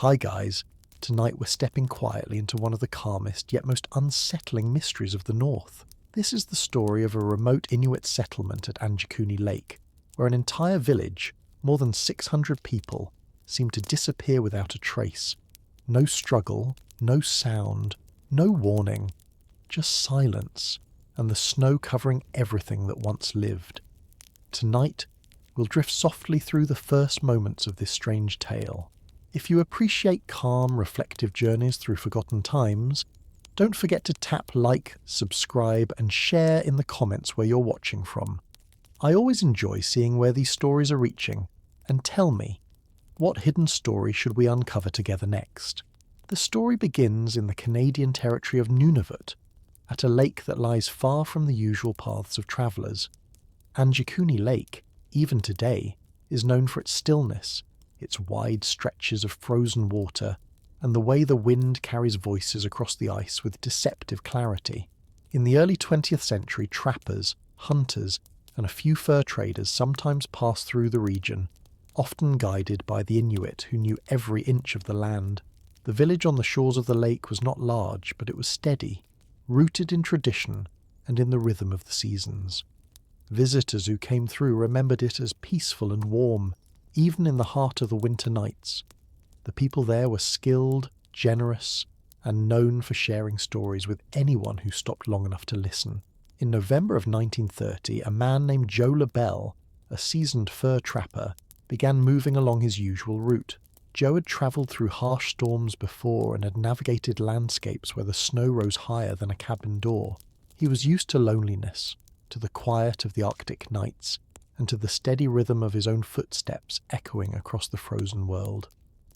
Hi guys, tonight we're stepping quietly into one of the calmest yet most unsettling mysteries of the North. This is the story of a remote Inuit settlement at Anjikuni Lake, where an entire village, more than 600 people, seemed to disappear without a trace. No struggle, no sound, no warning, just silence, and the snow covering everything that once lived. Tonight, we'll drift softly through the first moments of this strange tale. If you appreciate calm, reflective journeys through forgotten times, don't forget to tap like, subscribe, and share in the comments where you're watching from. I always enjoy seeing where these stories are reaching, and tell me, what hidden story should we uncover together next? The story begins in the Canadian territory of Nunavut, at a lake that lies far from the usual paths of travellers. Anjikuni Lake, even today, is known for its stillness, its wide stretches of frozen water, and the way the wind carries voices across the ice with deceptive clarity. In the early 20th century, trappers, hunters, and a few fur traders sometimes passed through the region, often guided by the Inuit who knew every inch of the land. The village on the shores of the lake was not large, but it was steady, rooted in tradition and in the rhythm of the seasons. Visitors who came through remembered it as peaceful and warm, even in the heart of the winter nights. The people there were skilled, generous, and known for sharing stories with anyone who stopped long enough to listen. In November of 1930, a man named Joe LaBelle, a seasoned fur trapper, began moving along his usual route. Joe had travelled through harsh storms before and had navigated landscapes where the snow rose higher than a cabin door. He was used to loneliness, to the quiet of the Arctic nights, and to the steady rhythm of his own footsteps echoing across the frozen world.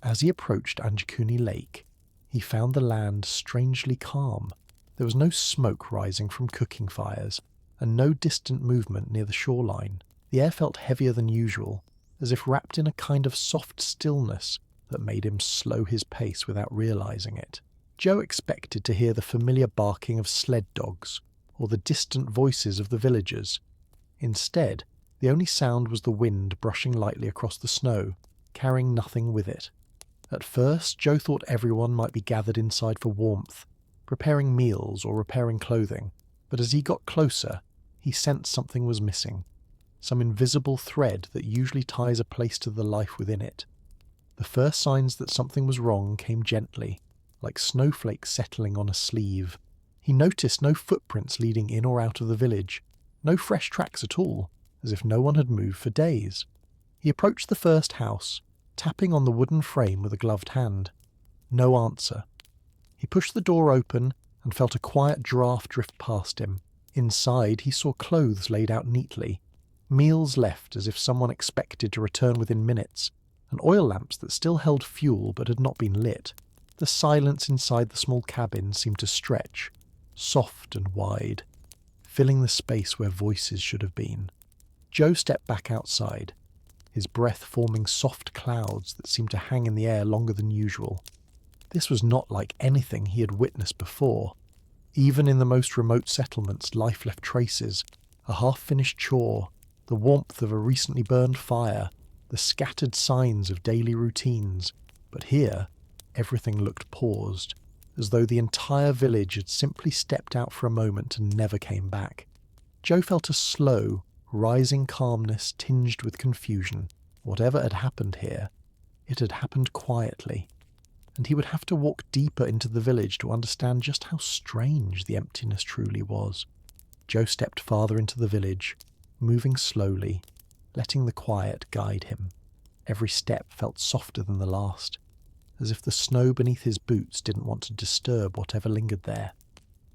As he approached Anjikuni Lake, he found the land strangely calm. There was no smoke rising from cooking fires, and no distant movement near the shoreline. The air felt heavier than usual, as if wrapped in a kind of soft stillness that made him slow his pace without realizing it. Joe expected to hear the familiar barking of sled dogs, or the distant voices of the villagers. Instead, the only sound was the wind brushing lightly across the snow, carrying nothing with it. At first, Joe thought everyone might be gathered inside for warmth, preparing meals or repairing clothing, but as he got closer, he sensed something was missing, some invisible thread that usually ties a place to the life within it. The first signs that something was wrong came gently, like snowflakes settling on a sleeve. He noticed no footprints leading in or out of the village, no fresh tracks at all, as if no one had moved for days. He approached the first house, tapping on the wooden frame with a gloved hand. No answer. He pushed the door open and felt a quiet draft drift past him. Inside, he saw clothes laid out neatly, meals left as if someone expected to return within minutes, and oil lamps that still held fuel but had not been lit. The silence inside the small cabin seemed to stretch, soft and wide, filling the space where voices should have been. Joe stepped back outside, his breath forming soft clouds that seemed to hang in the air longer than usual. This was not like anything he had witnessed before. Even in the most remote settlements, life left traces, a half-finished chore, the warmth of a recently burned fire, the scattered signs of daily routines. But here, everything looked paused, as though the entire village had simply stepped out for a moment and never came back. Joe felt a slow, rising calmness tinged with confusion. Whatever had happened here, it had happened quietly, and he would have to walk deeper into the village to understand just how strange the emptiness truly was. Joe stepped farther into the village, moving slowly, letting the quiet guide him. Every step felt softer than the last, as if the snow beneath his boots didn't want to disturb whatever lingered there.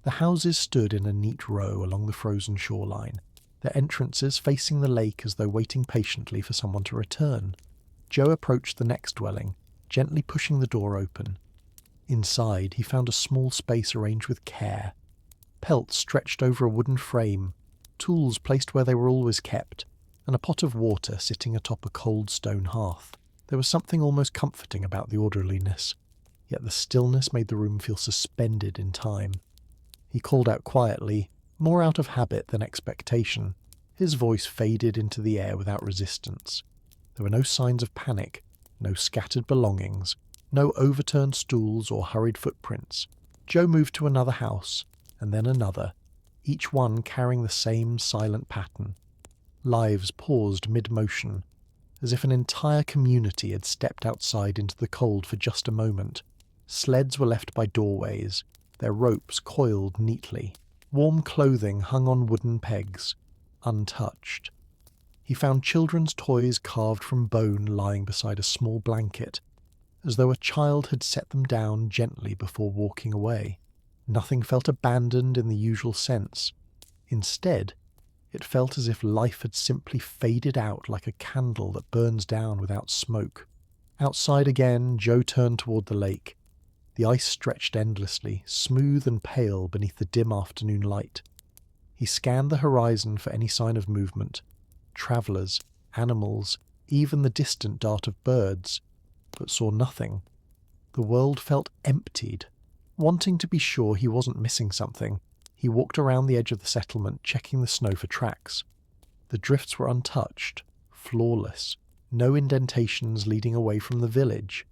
The houses stood in a neat row along the frozen shoreline, their entrances facing the lake as though waiting patiently for someone to return. Joe approached the next dwelling, gently pushing the door open. Inside, he found a small space arranged with care. Pelts stretched over a wooden frame, tools placed where they were always kept, and a pot of water sitting atop a cold stone hearth. There was something almost comforting about the orderliness, yet the stillness made the room feel suspended in time. He called out quietly, more out of habit than expectation. His voice faded into the air without resistance. There were no signs of panic, no scattered belongings, No overturned stools or hurried footprints. Joe moved to another house, and then another, each one carrying the same silent pattern. Lives paused mid-motion, as if an entire community had stepped outside into the cold for just a moment. Sleds were left by doorways, their ropes coiled neatly. Warm clothing hung on wooden pegs, untouched. He found children's toys carved from bone lying beside a small blanket, as though a child had set them down gently before walking away. Nothing felt abandoned in the usual sense. Instead, it felt as if life had simply faded out like a candle that burns down without smoke. Outside again, Joe turned toward the lake. The ice stretched endlessly, smooth and pale beneath the dim afternoon light. He scanned the horizon for any sign of movement. Travellers, animals, even the distant dart of birds, but saw nothing. The world felt emptied. Wanting to be sure he wasn't missing something, he walked around the edge of the settlement, checking the snow for tracks. The drifts were untouched, flawless, no indentations leading away from the village.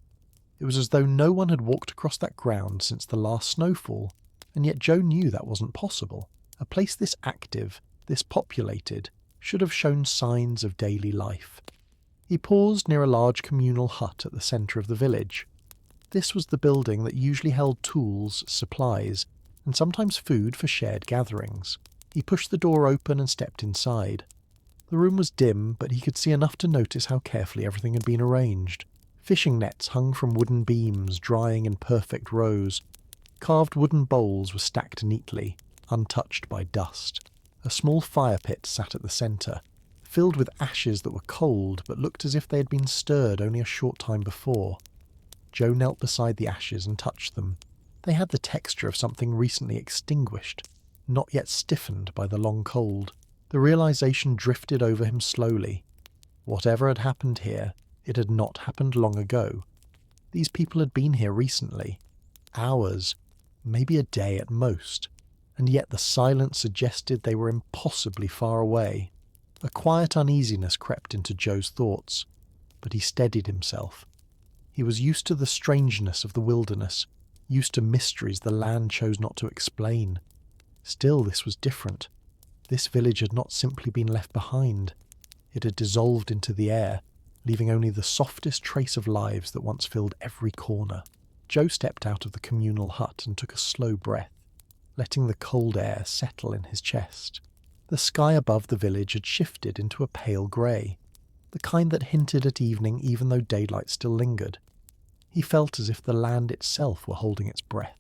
It was as though no one had walked across that ground since the last snowfall, and yet Joe knew that wasn't possible. A place this active, this populated, should have shown signs of daily life. He paused near a large communal hut at the centre of the village. This was the building that usually held tools, supplies, and sometimes food for shared gatherings. He pushed the door open and stepped inside. The room was dim, but he could see enough to notice how carefully everything had been arranged. Fishing nets hung from wooden beams, drying in perfect rows. Carved wooden bowls were stacked neatly, untouched by dust. A small fire pit sat at the centre, filled with ashes that were cold but looked as if they had been stirred only a short time before. Joe knelt beside the ashes and touched them. They had the texture of something recently extinguished, not yet stiffened by the long cold. The realization drifted over him slowly. Whatever had happened here, it had not happened long ago. These people had been here recently. Hours, maybe a day at most, and yet the silence suggested they were impossibly far away. A quiet uneasiness crept into Joe's thoughts, but he steadied himself. He was used to the strangeness of the wilderness, used to mysteries the land chose not to explain. Still, this was different. This village had not simply been left behind. It had dissolved into the air, leaving only the softest trace of lives that once filled every corner. Joe stepped out of the communal hut and took a slow breath, letting the cold air settle in his chest. The sky above the village had shifted into a pale grey, the kind that hinted at evening even though daylight still lingered. He felt as if the land itself were holding its breath.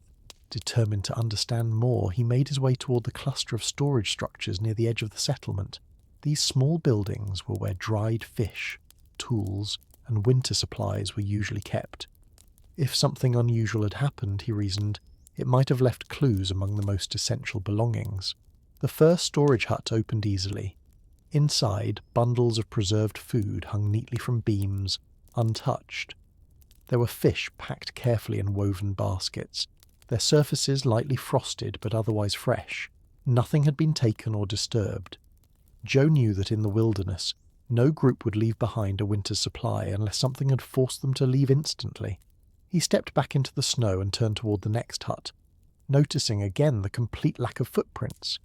Determined to understand more, he made his way toward the cluster of storage structures near the edge of the settlement. These small buildings were where dried fish, tools, and winter supplies were usually kept. If something unusual had happened, he reasoned, it might have left clues among the most essential belongings. The first storage hut opened easily. Inside, bundles of preserved food hung neatly from beams, untouched. There were fish packed carefully in woven baskets, their surfaces lightly frosted but otherwise fresh. Nothing had been taken or disturbed. Joe knew that in the wilderness, no group would leave behind a winter's supply unless something had forced them to leave instantly. He stepped back into the snow and turned toward the next hut, noticing again the complete lack of footprints.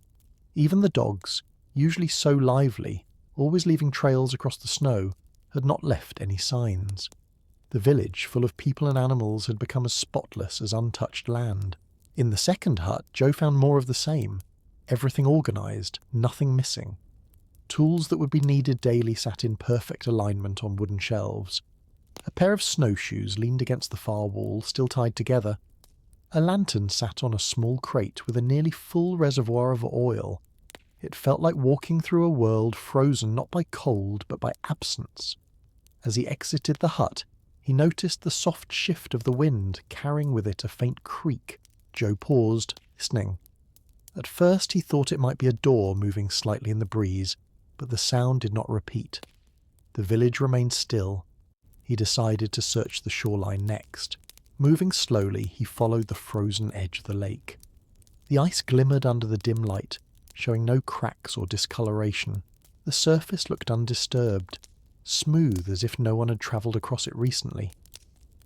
Even the dogs, usually so lively, always leaving trails across the snow, had not left any signs. The village, full of people and animals, had become as spotless as untouched land. In the second hut, Joe found more of the same. Everything organised, nothing missing. Tools that would be needed daily sat in perfect alignment on wooden shelves. A pair of snowshoes leaned against the far wall, still tied together. A lantern sat on a small crate with a nearly full reservoir of oil. It felt like walking through a world frozen not by cold but by absence. As he exited the hut, he noticed the soft shift of the wind, carrying with it a faint creak. Joe paused, listening. At first he thought it might be a door moving slightly in the breeze, but the sound did not repeat. The village remained still. He decided to search the shoreline next. Moving slowly, he followed the frozen edge of the lake. The ice glimmered under the dim light, showing no cracks or discoloration. The surface looked undisturbed, smooth as if no one had travelled across it recently.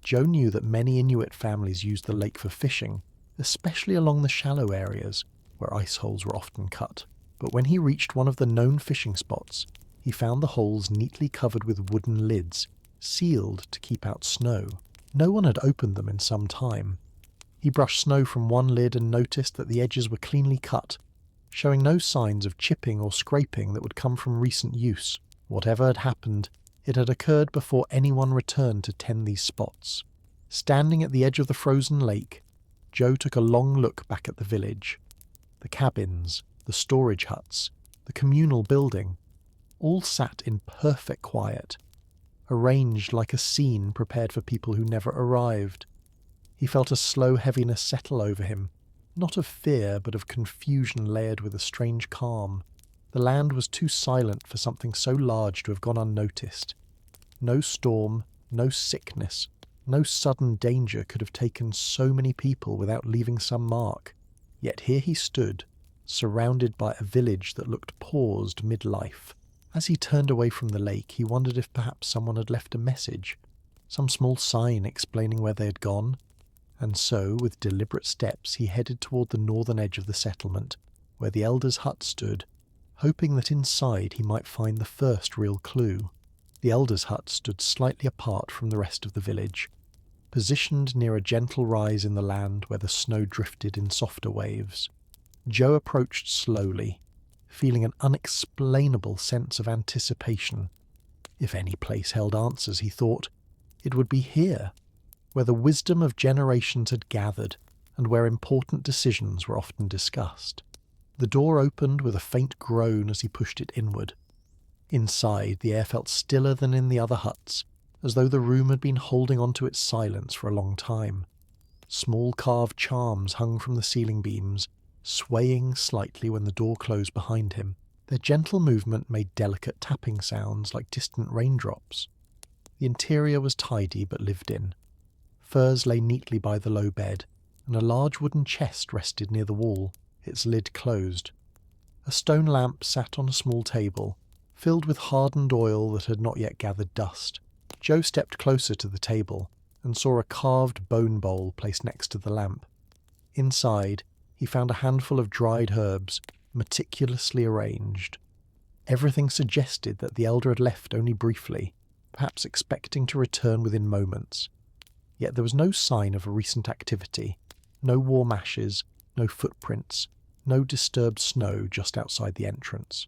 Joe knew that many Inuit families used the lake for fishing, especially along the shallow areas where ice holes were often cut. But when he reached one of the known fishing spots, he found the holes neatly covered with wooden lids, sealed to keep out snow. No one had opened them in some time. He brushed snow from one lid and noticed that the edges were cleanly cut, showing no signs of chipping or scraping that would come from recent use. Whatever had happened, it had occurred before anyone returned to tend these spots. Standing at the edge of the frozen lake, Joe took a long look back at the village. The cabins, the storage huts, the communal building, all sat in perfect quiet, arranged like a scene prepared for people who never arrived. He felt a slow heaviness settle over him, not of fear but of confusion layered with a strange calm. The land was too silent for something so large to have gone unnoticed. No storm, no sickness, no sudden danger could have taken so many people without leaving some mark. Yet here he stood, surrounded by a village that looked paused mid-life. As he turned away from the lake, he wondered if perhaps someone had left a message, some small sign explaining where they had gone. And so, with deliberate steps, he headed toward the northern edge of the settlement, where the elder's hut stood, hoping that inside he might find the first real clue. The elder's hut stood slightly apart from the rest of the village, positioned near a gentle rise in the land where the snow drifted in softer waves. Joe approached slowly, feeling an unexplainable sense of anticipation. If any place held answers, he thought, it would be here, where the wisdom of generations had gathered and where important decisions were often discussed. The door opened with a faint groan as he pushed it inward. Inside, the air felt stiller than in the other huts, as though the room had been holding on to its silence for a long time. Small carved charms hung from the ceiling beams, swaying slightly when the door closed behind him. Their gentle movement made delicate tapping sounds like distant raindrops. The interior was tidy but lived in. Furs lay neatly by the low bed, and a large wooden chest rested near the wall, its lid closed. A stone lamp sat on a small table, filled with hardened oil that had not yet gathered dust. Joe stepped closer to the table and saw a carved bone bowl placed next to the lamp. Inside, he found a handful of dried herbs, meticulously arranged. Everything suggested that the elder had left only briefly, perhaps expecting to return within moments. Yet there was no sign of a recent activity, no warm ashes, no footprints, no disturbed snow just outside the entrance.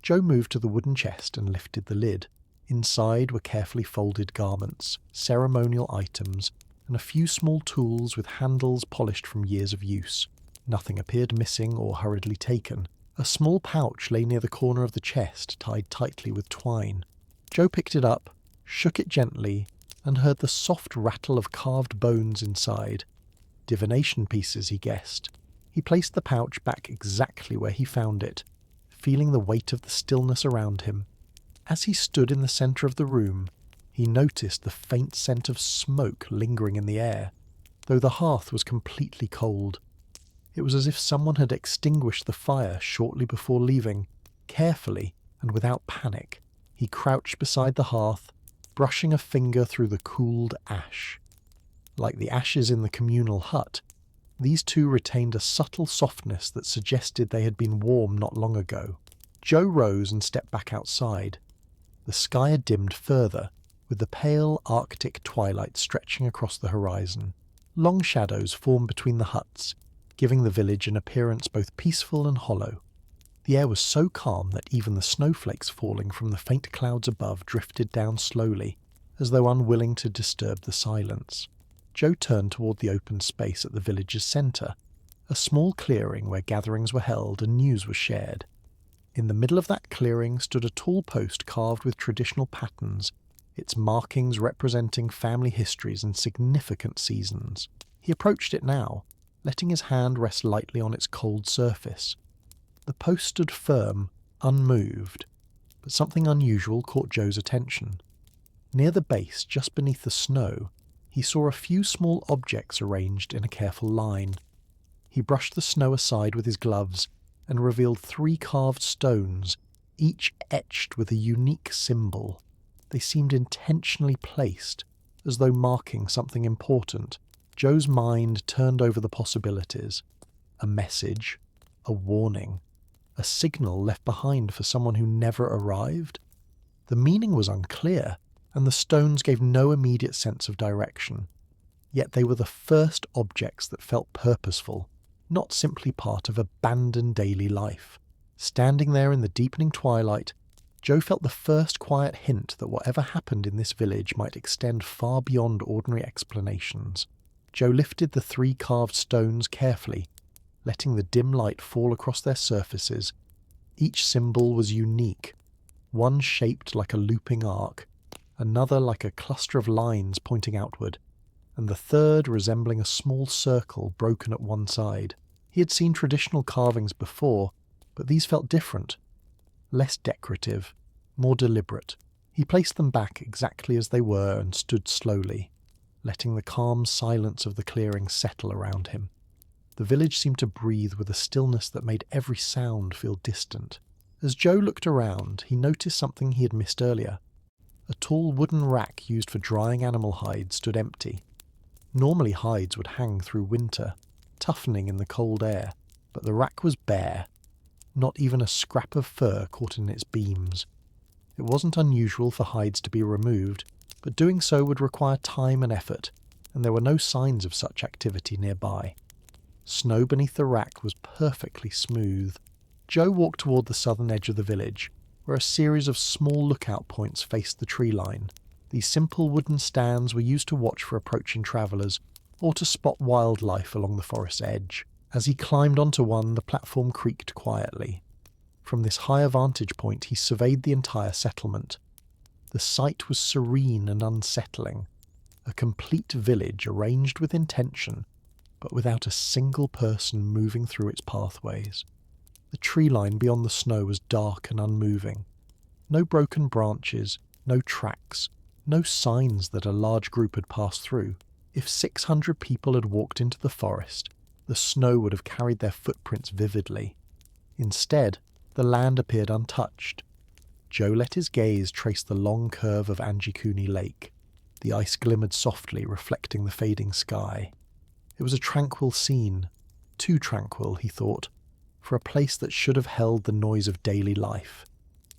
Joe moved to the wooden chest and lifted the lid. Inside were carefully folded garments, ceremonial items, and a few small tools with handles polished from years of use. Nothing appeared missing or hurriedly taken. A small pouch lay near the corner of the chest, tied tightly with twine. Joe picked it up, shook it gently, and heard the soft rattle of carved bones inside. Divination pieces, he guessed. He placed the pouch back exactly where he found it, feeling the weight of the stillness around him. As he stood in the centre of the room, he noticed the faint scent of smoke lingering in the air, though the hearth was completely cold. It was as if someone had extinguished the fire shortly before leaving. Carefully and without panic, he crouched beside the hearth, brushing a finger through the cooled ash. Like the ashes in the communal hut, these two retained a subtle softness that suggested they had been warm not long ago. Joe rose and stepped back outside. The sky had dimmed further, with the pale Arctic twilight stretching across the horizon. Long shadows formed between the huts, giving the village an appearance both peaceful and hollow. The air was so calm that even the snowflakes falling from the faint clouds above drifted down slowly, as though unwilling to disturb the silence. Joe turned toward the open space at the village's centre, a small clearing where gatherings were held and news was shared. In the middle of that clearing stood a tall post carved with traditional patterns, its markings representing family histories and significant seasons. He approached it now, letting his hand rest lightly on its cold surface. The post stood firm, unmoved, but something unusual caught Joe's attention. Near the base, just beneath the snow, he saw a few small objects arranged in a careful line. He brushed the snow aside with his gloves and revealed 3 carved stones, each etched with a unique symbol. They seemed intentionally placed, as though marking something important. Joe's mind turned over the possibilities. A message, a warning, a signal left behind for someone who never arrived? The meaning was unclear, and the stones gave no immediate sense of direction. Yet they were the first objects that felt purposeful, not simply part of abandoned daily life. Standing there in the deepening twilight, Joe felt the first quiet hint that whatever happened in this village might extend far beyond ordinary explanations. Joe lifted the 3 carved stones carefully, letting the dim light fall across their surfaces. Each symbol was unique, one shaped like a looping arc, another like a cluster of lines pointing outward, and the third resembling a small circle broken at one side. He had seen traditional carvings before, but these felt different, less decorative, more deliberate. He placed them back exactly as they were and stood slowly, letting the calm silence of the clearing settle around him. The village seemed to breathe with a stillness that made every sound feel distant. As Joe looked around, he noticed something he had missed earlier. A tall wooden rack used for drying animal hides stood empty. Normally hides would hang through winter, toughening in the cold air, but the rack was bare. Not even a scrap of fur caught in its beams. It wasn't unusual for hides to be removed, but doing so would require time and effort, and there were no signs of such activity nearby. Snow beneath the rack was perfectly smooth. Joe walked toward the southern edge of the village, where a series of small lookout points faced the tree line. These simple wooden stands were used to watch for approaching travellers, or to spot wildlife along the forest's edge. As he climbed onto one, the platform creaked quietly. From this higher vantage point, he surveyed the entire settlement. The sight was serene and unsettling. A complete village arranged with intention, but without a single person moving through its pathways. The tree line beyond the snow was dark and unmoving. No broken branches, no tracks, no signs that a large group had passed through. If 600 people had walked into the forest, the snow would have carried their footprints vividly. Instead, the land appeared untouched. Joe let his gaze trace the long curve of Anjikuni Lake. The ice glimmered softly, reflecting the fading sky. It was a tranquil scene. Too tranquil, he thought, for a place that should have held the noise of daily life.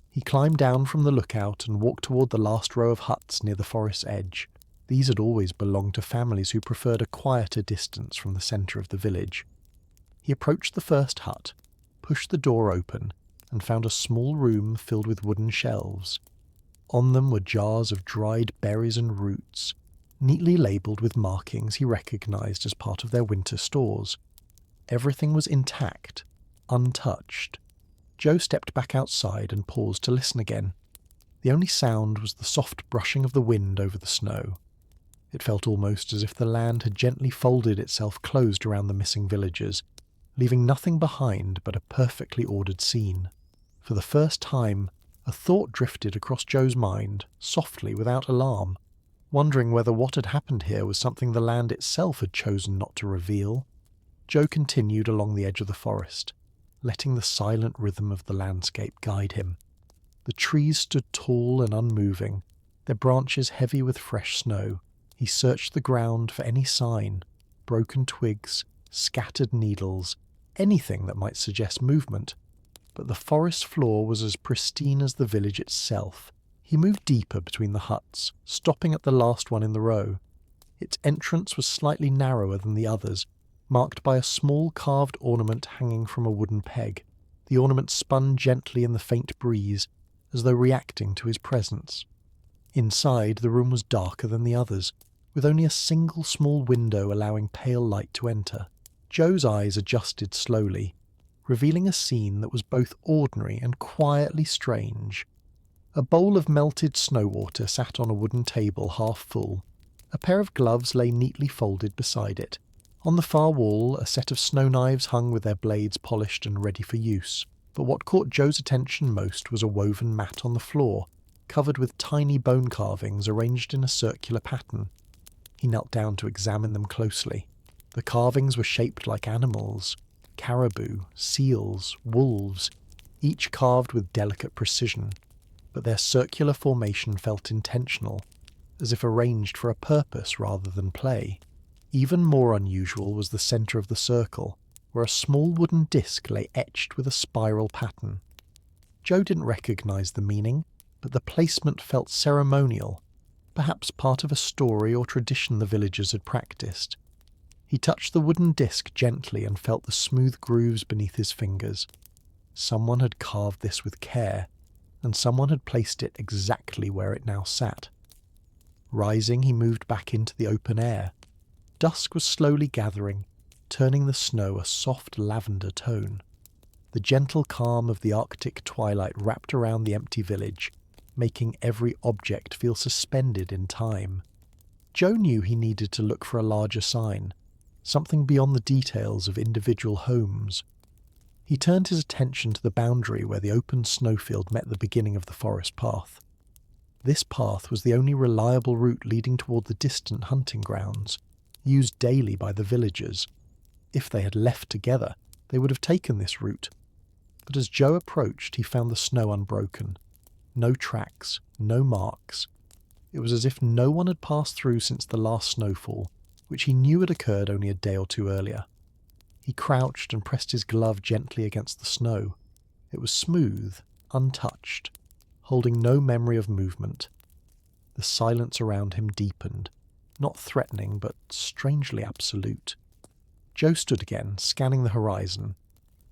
He climbed down from the lookout and walked toward the last row of huts near the forest's edge. These had always belonged to families who preferred a quieter distance from the centre of the village. He approached the first hut, pushed the door open, and found a small room filled with wooden shelves. On them were jars of dried berries and roots, neatly labelled with markings he recognised as part of their winter stores. Everything was intact, untouched. Joe stepped back outside and paused to listen again. The only sound was the soft brushing of the wind over the snow. It felt almost as if the land had gently folded itself closed around the missing villagers, leaving nothing behind but a perfectly ordered scene. For the first time, a thought drifted across Joe's mind, softly, without alarm, wondering whether what had happened here was something the land itself had chosen not to reveal. Joe continued along the edge of the forest, letting the silent rhythm of the landscape guide him. The trees stood tall and unmoving, their branches heavy with fresh snow. He searched the ground for any sign, broken twigs, scattered needles, anything that might suggest movement. But the forest floor was as pristine as the village itself. He moved deeper between the huts, stopping at the last one in the row. Its entrance was slightly narrower than the others, marked by a small carved ornament hanging from a wooden peg. The ornament spun gently in the faint breeze, as though reacting to his presence. Inside, the room was darker than the others, with only a single small window allowing pale light to enter. Joe's eyes adjusted slowly, revealing a scene that was both ordinary and quietly strange. A bowl of melted snow water sat on a wooden table half full. A pair of gloves lay neatly folded beside it. On the far wall, a set of snow knives hung with their blades polished and ready for use. But what caught Joe's attention most was a woven mat on the floor, covered with tiny bone carvings arranged in a circular pattern. He knelt down to examine them closely. The carvings were shaped like animals: caribou, seals, wolves, each carved with delicate precision, but their circular formation felt intentional, as if arranged for a purpose rather than play. Even more unusual was the centre of the circle, where a small wooden disc lay etched with a spiral pattern. Joe didn't recognise the meaning, but the placement felt ceremonial, perhaps part of a story or tradition the villagers had practised. He touched the wooden disc gently and felt the smooth grooves beneath his fingers. Someone had carved this with care, and someone had placed it exactly where it now sat. Rising, he moved back into the open air. Dusk was slowly gathering, turning the snow a soft lavender tone. The gentle calm of the Arctic twilight wrapped around the empty village, making every object feel suspended in time. Joe knew he needed to look for a larger sign, something beyond the details of individual homes. He turned his attention to the boundary where the open snowfield met the beginning of the forest path. This path was the only reliable route leading toward the distant hunting grounds, used daily by the villagers. If they had left together, they would have taken this route. But as Joe approached, he found the snow unbroken. No tracks, no marks. It was as if no one had passed through since the last snowfall, which he knew had occurred only a day or two earlier. He crouched and pressed his glove gently against the snow. It was smooth, untouched, holding no memory of movement. The silence around him deepened, not threatening but strangely absolute. Joe stood again, scanning the horizon.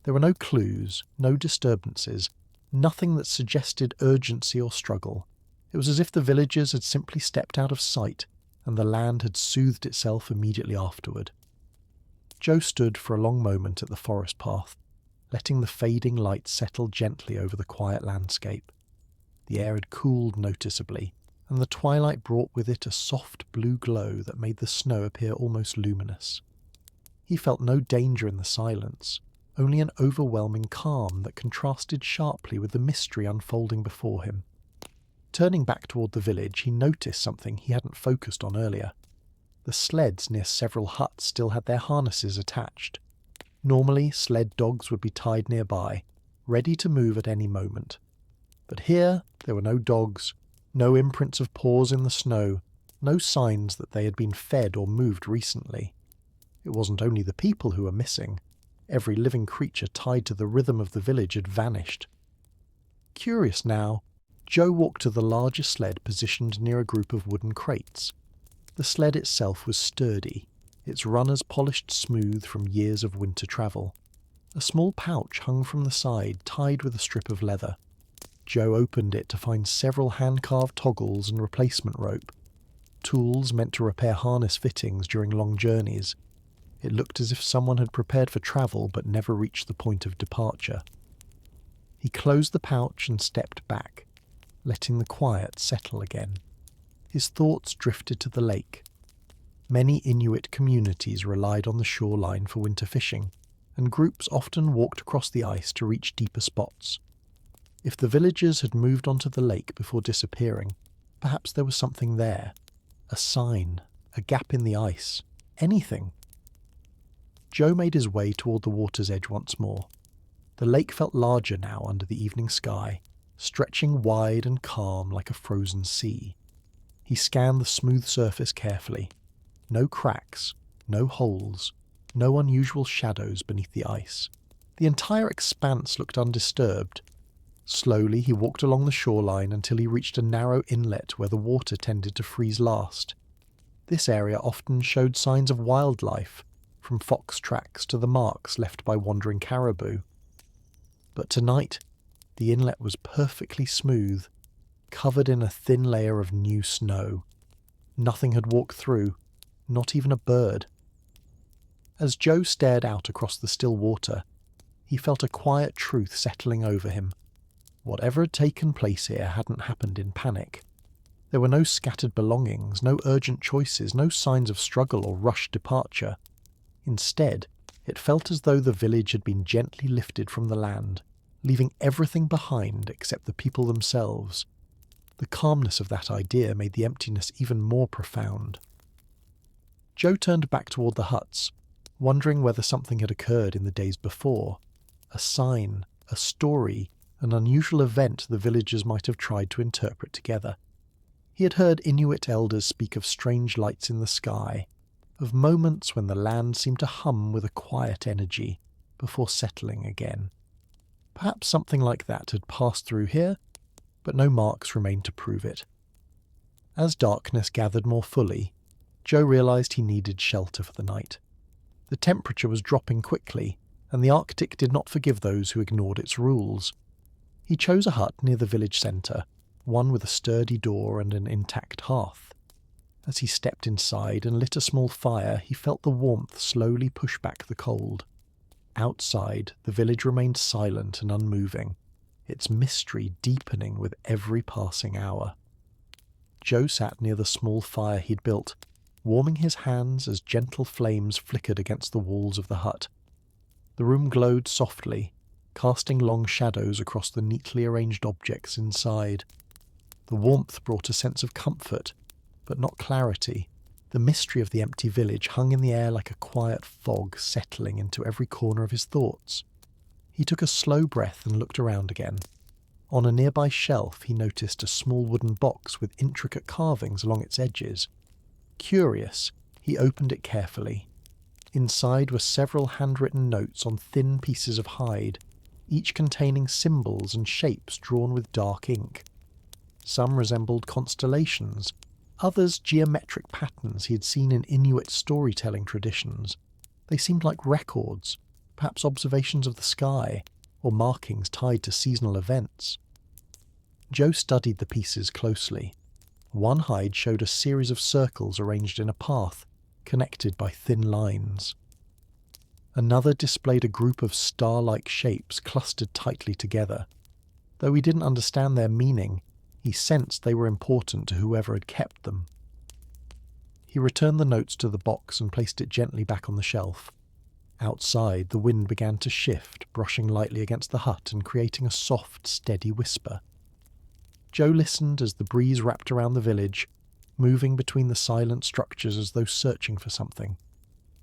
There were no clues, no disturbances, nothing that suggested urgency or struggle. It was as if the villagers had simply stepped out of sight, and the land had soothed itself immediately afterward. Joe stood for a long moment at the forest path, letting the fading light settle gently over the quiet landscape. The air had cooled noticeably, and the twilight brought with it a soft blue glow that made the snow appear almost luminous. He felt no danger in the silence, only an overwhelming calm that contrasted sharply with the mystery unfolding before him. Turning back toward the village, he noticed something he hadn't focused on earlier. The sleds near several huts still had their harnesses attached. Normally, sled dogs would be tied nearby, ready to move at any moment. But here, there were no dogs, no imprints of paws in the snow, no signs that they had been fed or moved recently. It wasn't only the people who were missing. Every living creature tied to the rhythm of the village had vanished. Curious now, Joe walked to the larger sled positioned near a group of wooden crates. The sled itself was sturdy, its runners polished smooth from years of winter travel. A small pouch hung from the side, tied with a strip of leather. Joe opened it to find several hand-carved toggles and replacement rope, tools meant to repair harness fittings during long journeys. It looked as if someone had prepared for travel but never reached the point of departure. He closed the pouch and stepped back, letting the quiet settle again. His thoughts drifted to the lake. Many Inuit communities relied on the shoreline for winter fishing, and groups often walked across the ice to reach deeper spots. If the villagers had moved onto the lake before disappearing, perhaps there was something there. A sign, a gap in the ice, anything. Joe made his way toward the water's edge once more. The lake felt larger now under the evening sky, stretching wide and calm like a frozen sea. He scanned the smooth surface carefully. No cracks, no holes, no unusual shadows beneath the ice. The entire expanse looked undisturbed. Slowly he walked along the shoreline until he reached a narrow inlet where the water tended to freeze last. This area often showed signs of wildlife, from fox tracks to the marks left by wandering caribou. But tonight, the inlet was perfectly smooth, covered in a thin layer of new snow. Nothing had walked through, not even a bird. As Joe stared out across the still water, he felt a quiet truth settling over him. Whatever had taken place here hadn't happened in panic. There were no scattered belongings, no urgent choices, no signs of struggle or rushed departure. Instead, it felt as though the village had been gently lifted from the land, leaving everything behind except the people themselves. The calmness of that idea made the emptiness even more profound. Joe turned back toward the huts, wondering whether something had occurred in the days before. A sign, a story, an unusual event the villagers might have tried to interpret together. He had heard Inuit elders speak of strange lights in the sky, of moments when the land seemed to hum with a quiet energy before settling again. Perhaps something like that had passed through here, but no marks remained to prove it. As darkness gathered more fully, Joe realised he needed shelter for the night. The temperature was dropping quickly, and the Arctic did not forgive those who ignored its rules. He chose a hut near the village centre, one with a sturdy door and an intact hearth. As he stepped inside and lit a small fire, he felt the warmth slowly push back the cold. Outside, the village remained silent and unmoving, its mystery deepening with every passing hour. Joe sat near the small fire he'd built, warming his hands as gentle flames flickered against the walls of the hut. The room glowed softly, casting long shadows across the neatly arranged objects inside. The warmth brought a sense of comfort, but not clarity. The mystery of the empty village hung in the air like a quiet fog settling into every corner of his thoughts. He took a slow breath and looked around again. On a nearby shelf he noticed a small wooden box with intricate carvings along its edges. Curious, he opened it carefully. Inside were several handwritten notes on thin pieces of hide, each containing symbols and shapes drawn with dark ink. Some resembled constellations, others geometric patterns he had seen in Inuit storytelling traditions. They seemed like records, perhaps observations of the sky, or markings tied to seasonal events. Joe studied the pieces closely. One hide showed a series of circles arranged in a path, connected by thin lines. Another displayed a group of star-like shapes clustered tightly together. Though he didn't understand their meaning, he sensed they were important to whoever had kept them. He returned the notes to the box and placed it gently back on the shelf. Outside, the wind began to shift, brushing lightly against the hut and creating a soft, steady whisper. Joe listened as the breeze wrapped around the village, moving between the silent structures as though searching for something.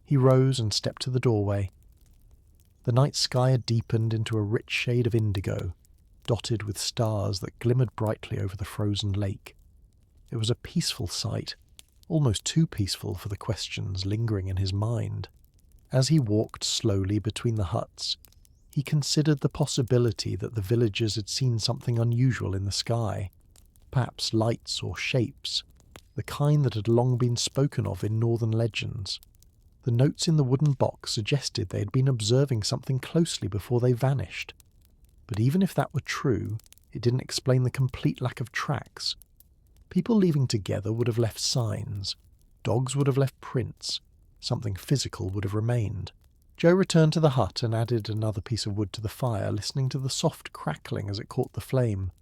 He rose and stepped to the doorway. The night sky had deepened into a rich shade of indigo, dotted with stars that glimmered brightly over the frozen lake. It was a peaceful sight, almost too peaceful for the questions lingering in his mind. As he walked slowly between the huts, he considered the possibility that the villagers had seen something unusual in the sky, perhaps lights or shapes, the kind that had long been spoken of in northern legends. The notes in the wooden box suggested they had been observing something closely before they vanished. But even if that were true, it didn't explain the complete lack of tracks. People leaving together would have left signs. Dogs would have left prints. Something physical would have remained. Joe returned to the hut and added another piece of wood to the fire, listening to the soft crackling as it caught the flame.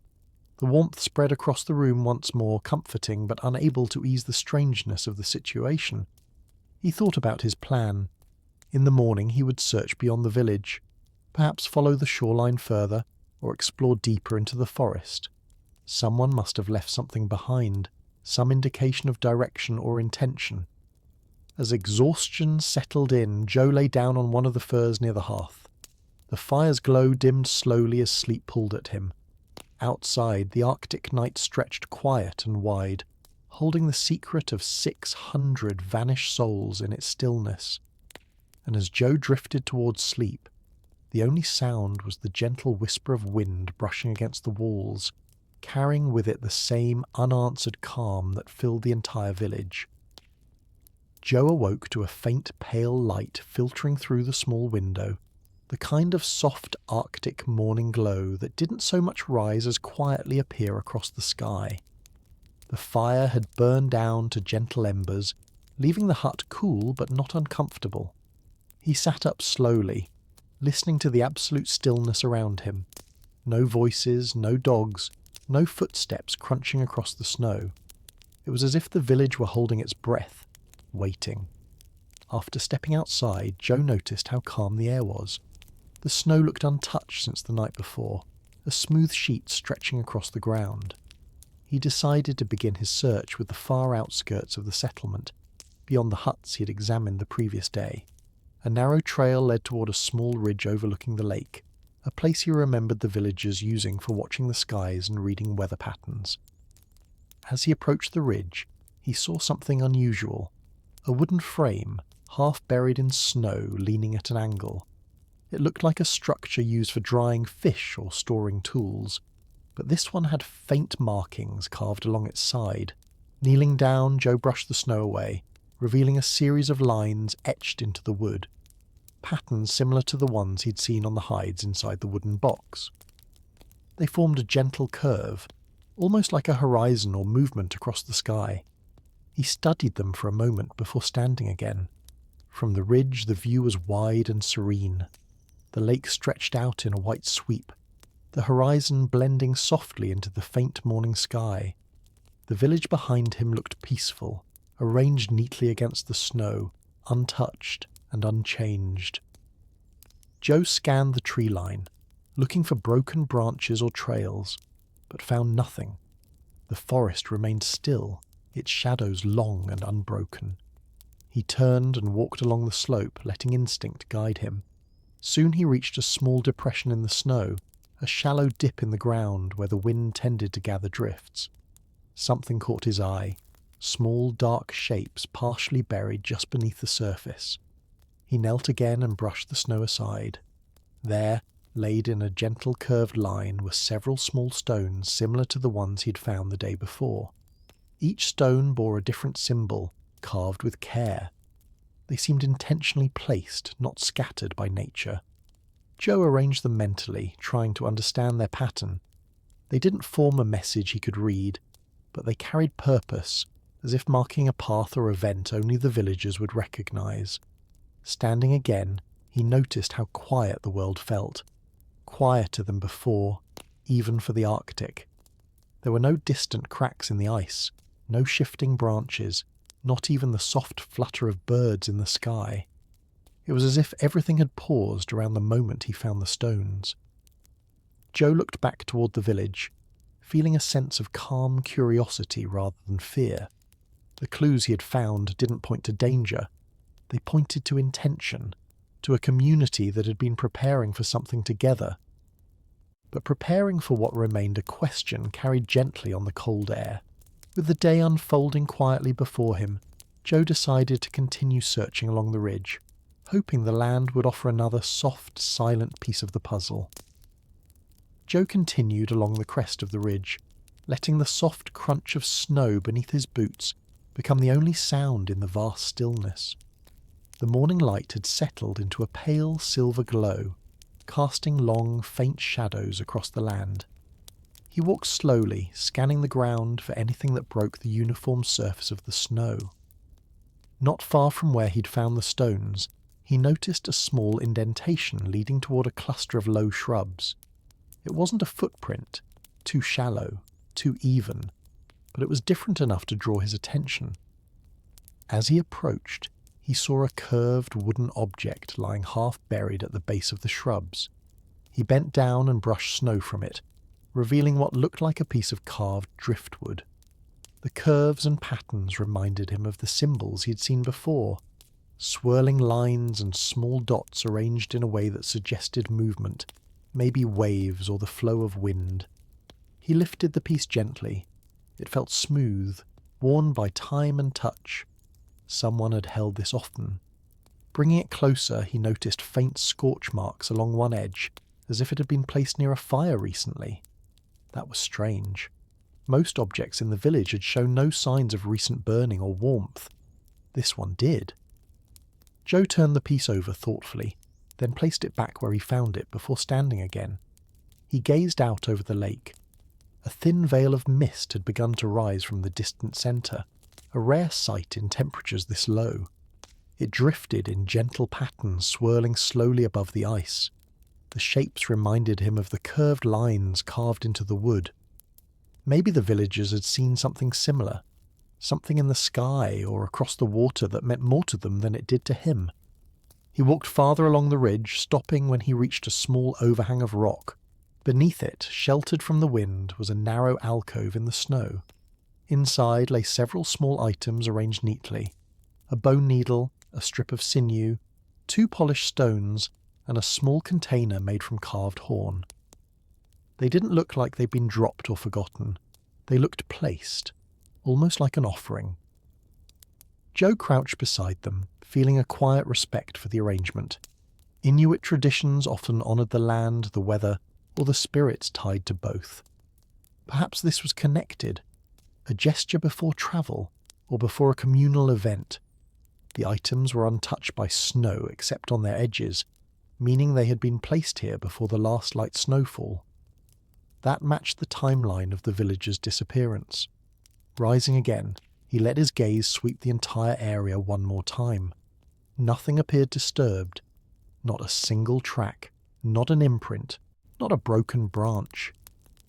The warmth spread across the room once more, comforting but unable to ease the strangeness of the situation. He thought about his plan. In the morning he would search beyond the village, perhaps follow the shoreline further, or explore deeper into the forest. Someone must have left something behind, some indication of direction or intention. As exhaustion settled in, Joe lay down on one of the furs near the hearth. The fire's glow dimmed slowly as sleep pulled at him. Outside, the Arctic night stretched quiet and wide, holding the secret of 600 vanished souls in its stillness. And as Joe drifted towards sleep, the only sound was the gentle whisper of wind brushing against the walls, carrying with it the same unanswered calm that filled the entire village. Joe awoke to a faint pale light filtering through the small window, the kind of soft Arctic morning glow that didn't so much rise as quietly appear across the sky. The fire had burned down to gentle embers, leaving the hut cool but not uncomfortable. He sat up slowly, listening to the absolute stillness around him. No voices, no dogs, no footsteps crunching across the snow. It was as if the village were holding its breath, waiting. After stepping outside, Joe noticed how calm the air was. The snow looked untouched since the night before, a smooth sheet stretching across the ground. He decided to begin his search with the far outskirts of the settlement, beyond the huts he had examined the previous day. A narrow trail led toward a small ridge overlooking the lake, a place he remembered the villagers using for watching the skies and reading weather patterns. As he approached the ridge, he saw something unusual. A wooden frame, half buried in snow, leaning at an angle. It looked like a structure used for drying fish or storing tools, but this one had faint markings carved along its side. Kneeling down, Joe brushed the snow away, revealing a series of lines etched into the wood, patterns similar to the ones he'd seen on the hides inside the wooden box. They formed a gentle curve, almost like a horizon or movement across the sky. He studied them for a moment before standing again. From the ridge, the view was wide and serene. The lake stretched out in a white sweep, the horizon blending softly into the faint morning sky. The village behind him looked peaceful, arranged neatly against the snow, untouched and unchanged. Joe scanned the tree line, looking for broken branches or trails, but found nothing. The forest remained still, its shadows long and unbroken. He turned and walked along the slope, letting instinct guide him. Soon he reached a small depression in the snow, a shallow dip in the ground where the wind tended to gather drifts. Something caught his eye, small dark shapes partially buried just beneath the surface. He knelt again and brushed the snow aside. There, laid in a gentle curved line, were several small stones similar to the ones he'd found the day before. Each stone bore a different symbol, carved with care. They seemed intentionally placed, not scattered by nature. Joe arranged them mentally, trying to understand their pattern. They didn't form a message he could read, but they carried purpose, as if marking a path or event only the villagers would recognize. Standing again, he noticed how quiet the world felt, quieter than before, even for the Arctic. There were no distant cracks in the ice, no shifting branches, not even the soft flutter of birds in the sky. It was as if everything had paused around the moment he found the stones. Joe looked back toward the village, feeling a sense of calm curiosity rather than fear. The clues he had found didn't point to danger. They pointed to intention, to a community that had been preparing for something together. But preparing for what remained a question carried gently on the cold air. With the day unfolding quietly before him, Joe decided to continue searching along the ridge, hoping the land would offer another soft, silent piece of the puzzle. Joe continued along the crest of the ridge, letting the soft crunch of snow beneath his boots become the only sound in the vast stillness. The morning light had settled into a pale silver glow, casting long, faint shadows across the land. He walked slowly, scanning the ground for anything that broke the uniform surface of the snow. Not far from where he'd found the stones, he noticed a small indentation leading toward a cluster of low shrubs. It wasn't a footprint, too shallow, too even, but it was different enough to draw his attention. As he approached, he saw a curved wooden object lying half buried at the base of the shrubs. He bent down and brushed snow from it, revealing what looked like a piece of carved driftwood. The curves and patterns reminded him of the symbols he'd seen before, swirling lines and small dots arranged in a way that suggested movement, maybe waves or the flow of wind. He lifted the piece gently. It felt smooth, worn by time and touch. Someone had held this often. Bringing it closer, he noticed faint scorch marks along one edge, as if it had been placed near a fire recently. That was strange. Most objects in the village had shown no signs of recent burning or warmth. This one did. Joe turned the piece over thoughtfully, then placed it back where he found it before standing again. He gazed out over the lake. A thin veil of mist had begun to rise from the distant centre, a rare sight in temperatures this low. It drifted in gentle patterns, swirling slowly above the ice. The shapes reminded him of the curved lines carved into the wood. Maybe the villagers had seen something similar, something in the sky or across the water that meant more to them than it did to him. He walked farther along the ridge, stopping when he reached a small overhang of rock. Beneath it, sheltered from the wind, was a narrow alcove in the snow. Inside lay several small items arranged neatly: a bone needle, a strip of sinew, 2 polished stones, and a small container made from carved horn. They didn't look like they'd been dropped or forgotten. They looked placed, almost like an offering. Joe crouched beside them, feeling a quiet respect for the arrangement. Inuit traditions often honoured the land, the weather, or the spirits tied to both. Perhaps this was connected, a gesture before travel, or before a communal event. The items were untouched by snow except on their edges, meaning they had been placed here before the last light snowfall. That matched the timeline of the villager's disappearance. Rising again, he let his gaze sweep the entire area one more time. Nothing appeared disturbed. Not a single track, not an imprint, not a broken branch.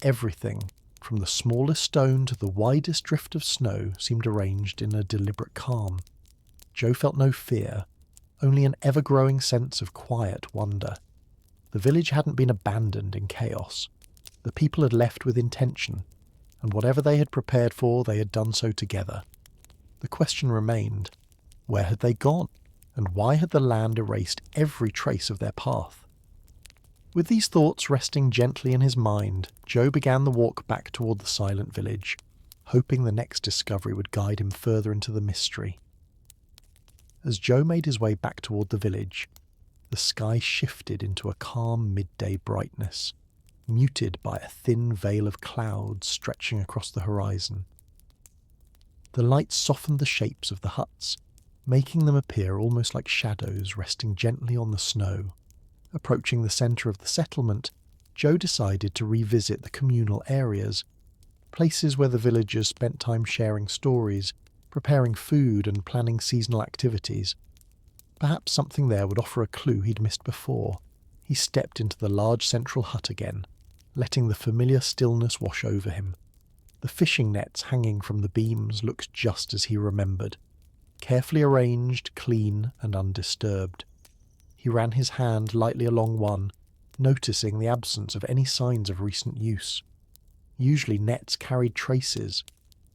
Everything, from the smallest stone to the widest drift of snow, seemed arranged in a deliberate calm. Joe felt no fear, only an ever-growing sense of quiet wonder. The village hadn't been abandoned in chaos. The people had left with intention, and whatever they had prepared for, they had done so together. The question remained, where had they gone, and why had the land erased every trace of their path? With these thoughts resting gently in his mind, Joe began the walk back toward the silent village, hoping the next discovery would guide him further into the mystery. As Joe made his way back toward the village, the sky shifted into a calm midday brightness, muted by a thin veil of clouds stretching across the horizon. The light softened the shapes of the huts, making them appear almost like shadows resting gently on the snow. Approaching the centre of the settlement, Joe decided to revisit the communal areas, places where the villagers spent time sharing stories, preparing food and planning seasonal activities. Perhaps something there would offer a clue he'd missed before. He stepped into the large central hut again, letting the familiar stillness wash over him. The fishing nets hanging from the beams looked just as he remembered, carefully arranged, clean and undisturbed. He ran his hand lightly along one, noticing the absence of any signs of recent use. Usually nets carried traces,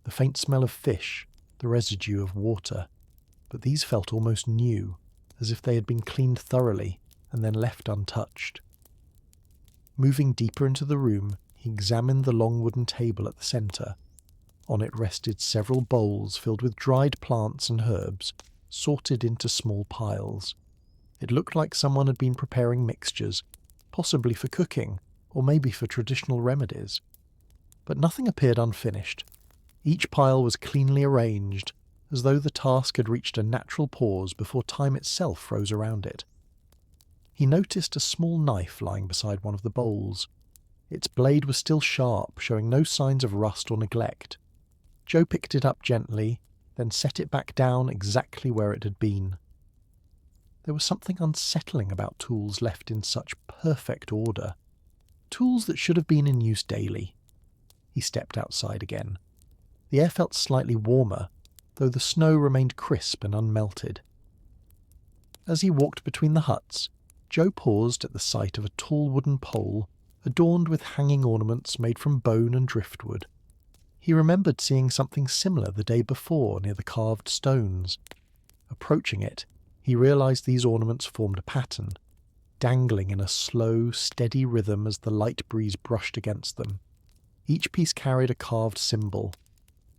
the faint smell of fish, the residue of water, but these felt almost new, as if they had been cleaned thoroughly and then left untouched. Moving deeper into the room, he examined the long wooden table at the centre. On it rested several bowls filled with dried plants and herbs, sorted into small piles. It looked like someone had been preparing mixtures, possibly for cooking, or maybe for traditional remedies. But nothing appeared unfinished. Each pile was cleanly arranged, as though the task had reached a natural pause before time itself froze around it. He noticed a small knife lying beside one of the bowls. Its blade was still sharp, showing no signs of rust or neglect. Joe picked it up gently, then set it back down exactly where it had been. There was something unsettling about tools left in such perfect order. Tools that should have been in use daily. He stepped outside again. The air felt slightly warmer, though the snow remained crisp and unmelted. As he walked between the huts, Joe paused at the sight of a tall wooden pole adorned with hanging ornaments made from bone and driftwood. He remembered seeing something similar the day before near the carved stones. Approaching it, he realized these ornaments formed a pattern, dangling in a slow, steady rhythm as the light breeze brushed against them. Each piece carried a carved symbol.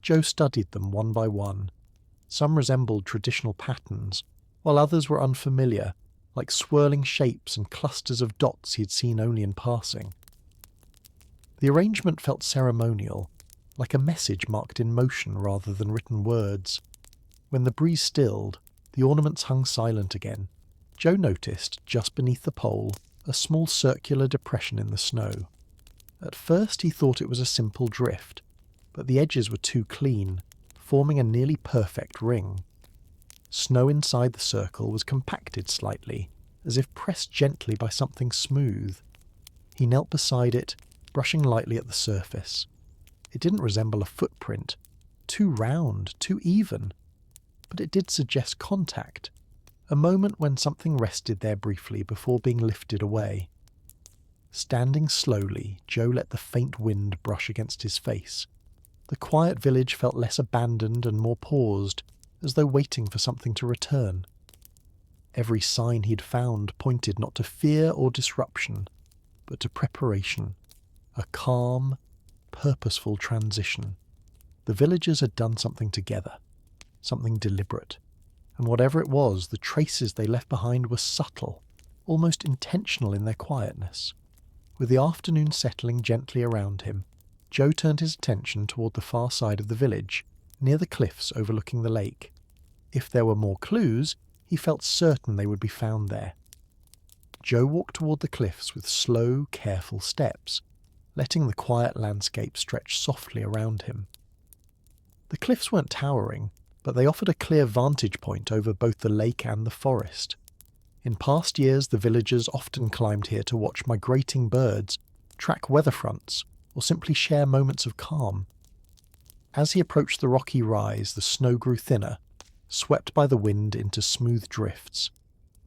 Joe studied them one by one. Some resembled traditional patterns, while others were unfamiliar, like swirling shapes and clusters of dots he had seen only in passing. The arrangement felt ceremonial, like a message marked in motion rather than written words. When the breeze stilled, the ornaments hung silent again. Joe noticed, just beneath the pole, a small circular depression in the snow. At first he thought it was a simple drift, but the edges were too clean, forming a nearly perfect ring. Snow inside the circle was compacted slightly, as if pressed gently by something smooth. He knelt beside it, brushing lightly at the surface. It didn't resemble a footprint, too round, too even, but it did suggest contact, a moment when something rested there briefly before being lifted away. Standing slowly, Joe let the faint wind brush against his face. The quiet village felt less abandoned and more paused, as though waiting for something to return. Every sign he'd found pointed not to fear or disruption, but to preparation, a calm, purposeful transition. The villagers had done something together, something deliberate. And whatever it was, the traces they left behind were subtle, almost intentional in their quietness. With the afternoon settling gently around him, Joe turned his attention toward the far side of the village, near the cliffs overlooking the lake. If there were more clues, he felt certain they would be found there. Joe walked toward the cliffs with slow, careful steps, letting the quiet landscape stretch softly around him. The cliffs weren't towering, but they offered a clear vantage point over both the lake and the forest. In past years, the villagers often climbed here to watch migrating birds, track weather fronts, or simply share moments of calm. As he approached the rocky rise, the snow grew thinner, swept by the wind into smooth drifts.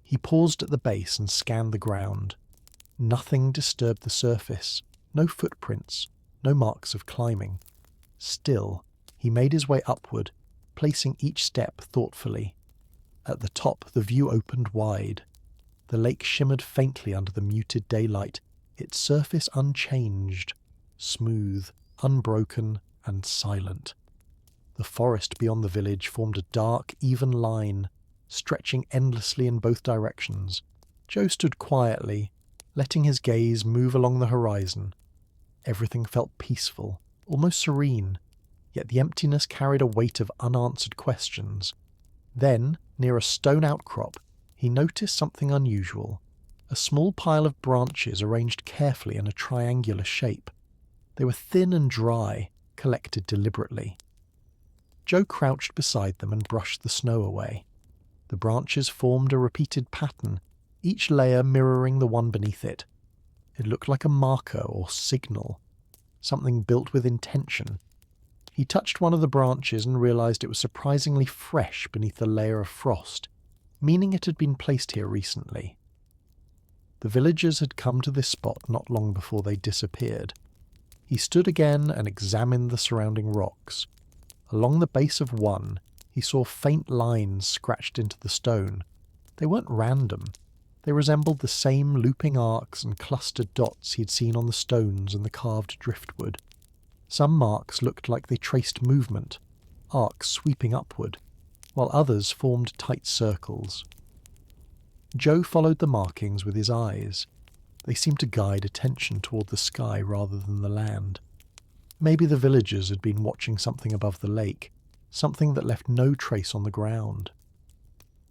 He paused at the base and scanned the ground. Nothing disturbed the surface, no footprints, no marks of climbing. Still, he made his way upward, placing each step thoughtfully. At the top, the view opened wide. The lake shimmered faintly under the muted daylight, its surface unchanged, smooth, unbroken, and silent. The forest beyond the village formed a dark, even line, stretching endlessly in both directions. Joe stood quietly, letting his gaze move along the horizon. Everything felt peaceful, almost serene, yet the emptiness carried a weight of unanswered questions. Then, near a stone outcrop, he noticed something unusual. A small pile of branches arranged carefully in a triangular shape. They were thin and dry, collected deliberately. Joe crouched beside them and brushed the snow away. The branches formed a repeated pattern, each layer mirroring the one beneath it. It looked like a marker or signal, something built with intention. He touched one of the branches and realized it was surprisingly fresh beneath a layer of frost, meaning it had been placed here recently. The villagers had come to this spot not long before they disappeared. He stood again and examined the surrounding rocks. Along the base of one, he saw faint lines scratched into the stone. They weren't random. They resembled the same looping arcs and clustered dots he'd seen on the stones and the carved driftwood. Some marks looked like they traced movement, arcs sweeping upward, while others formed tight circles. Joe followed the markings with his eyes. They seemed to guide attention toward the sky rather than the land. Maybe the villagers had been watching something above the lake, something that left no trace on the ground.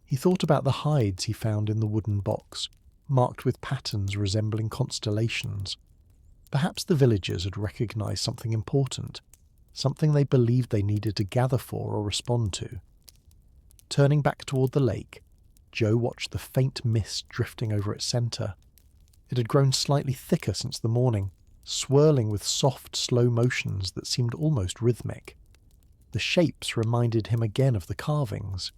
He thought about the hides he found in the wooden box, marked with patterns resembling constellations. Perhaps the villagers had recognized something important, something they believed they needed to gather for or respond to. Turning back toward the lake, Joe watched the faint mist drifting over its center. It had grown slightly thicker since the morning, swirling with soft, slow motions that seemed almost rhythmic. The shapes reminded him again of the carvings.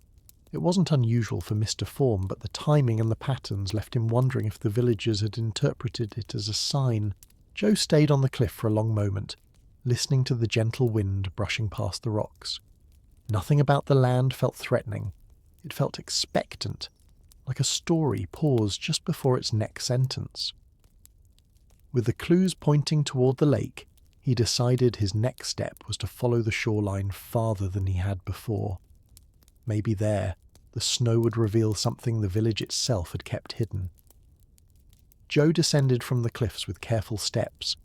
It wasn't unusual for mist to form, but the timing and the patterns left him wondering if the villagers had interpreted it as a sign. Joe stayed on the cliff for a long moment, listening to the gentle wind brushing past the rocks. Nothing about the land felt threatening. It felt expectant, like a story paused just before its next sentence. With the clues pointing toward the lake, he decided his next step was to follow the shoreline farther than he had before. Maybe there, the snow would reveal something the village itself had kept hidden. Joe descended from the cliffs with careful steps,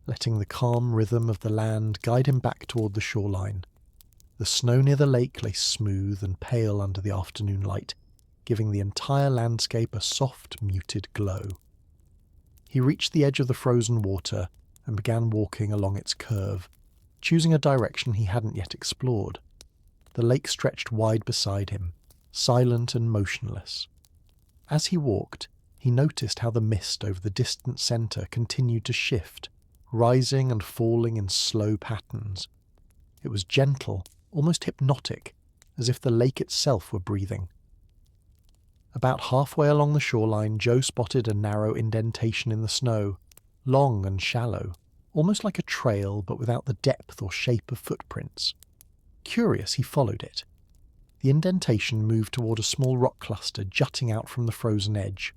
letting the calm rhythm of the land guide him back toward the shoreline. The snow near the lake lay smooth and pale under the afternoon light, giving the entire landscape a soft, muted glow. He reached the edge of the frozen water and began walking along its curve, choosing a direction he hadn't yet explored. The lake stretched wide beside him, silent and motionless. As he walked, he noticed how the mist over the distant centre continued to shift, rising and falling in slow patterns. It was gentle, almost hypnotic, as if the lake itself were breathing. About halfway along the shoreline, Joe spotted a narrow indentation in the snow, long and shallow, almost like a trail but without the depth or shape of footprints. Curious, he followed it. The indentation moved toward a small rock cluster jutting out from the frozen edge.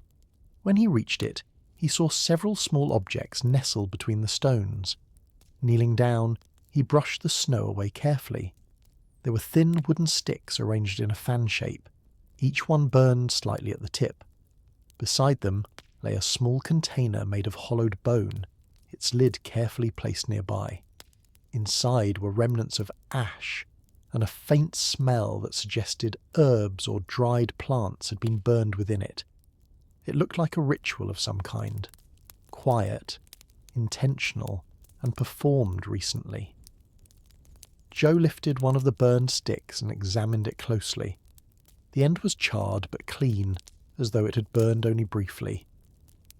When he reached it, he saw several small objects nestled between the stones. Kneeling down, He brushed the snow away carefully. There were thin wooden sticks arranged in a fan shape, each one burned slightly at the tip. Beside them lay a small container made of hollowed bone, its lid carefully placed nearby. Inside were remnants of ash and a faint smell that suggested herbs or dried plants had been burned within it. It looked like a ritual of some kind, quiet, intentional, and performed recently. Joe lifted one of the burned sticks and examined it closely. The end was charred but clean, as though it had burned only briefly.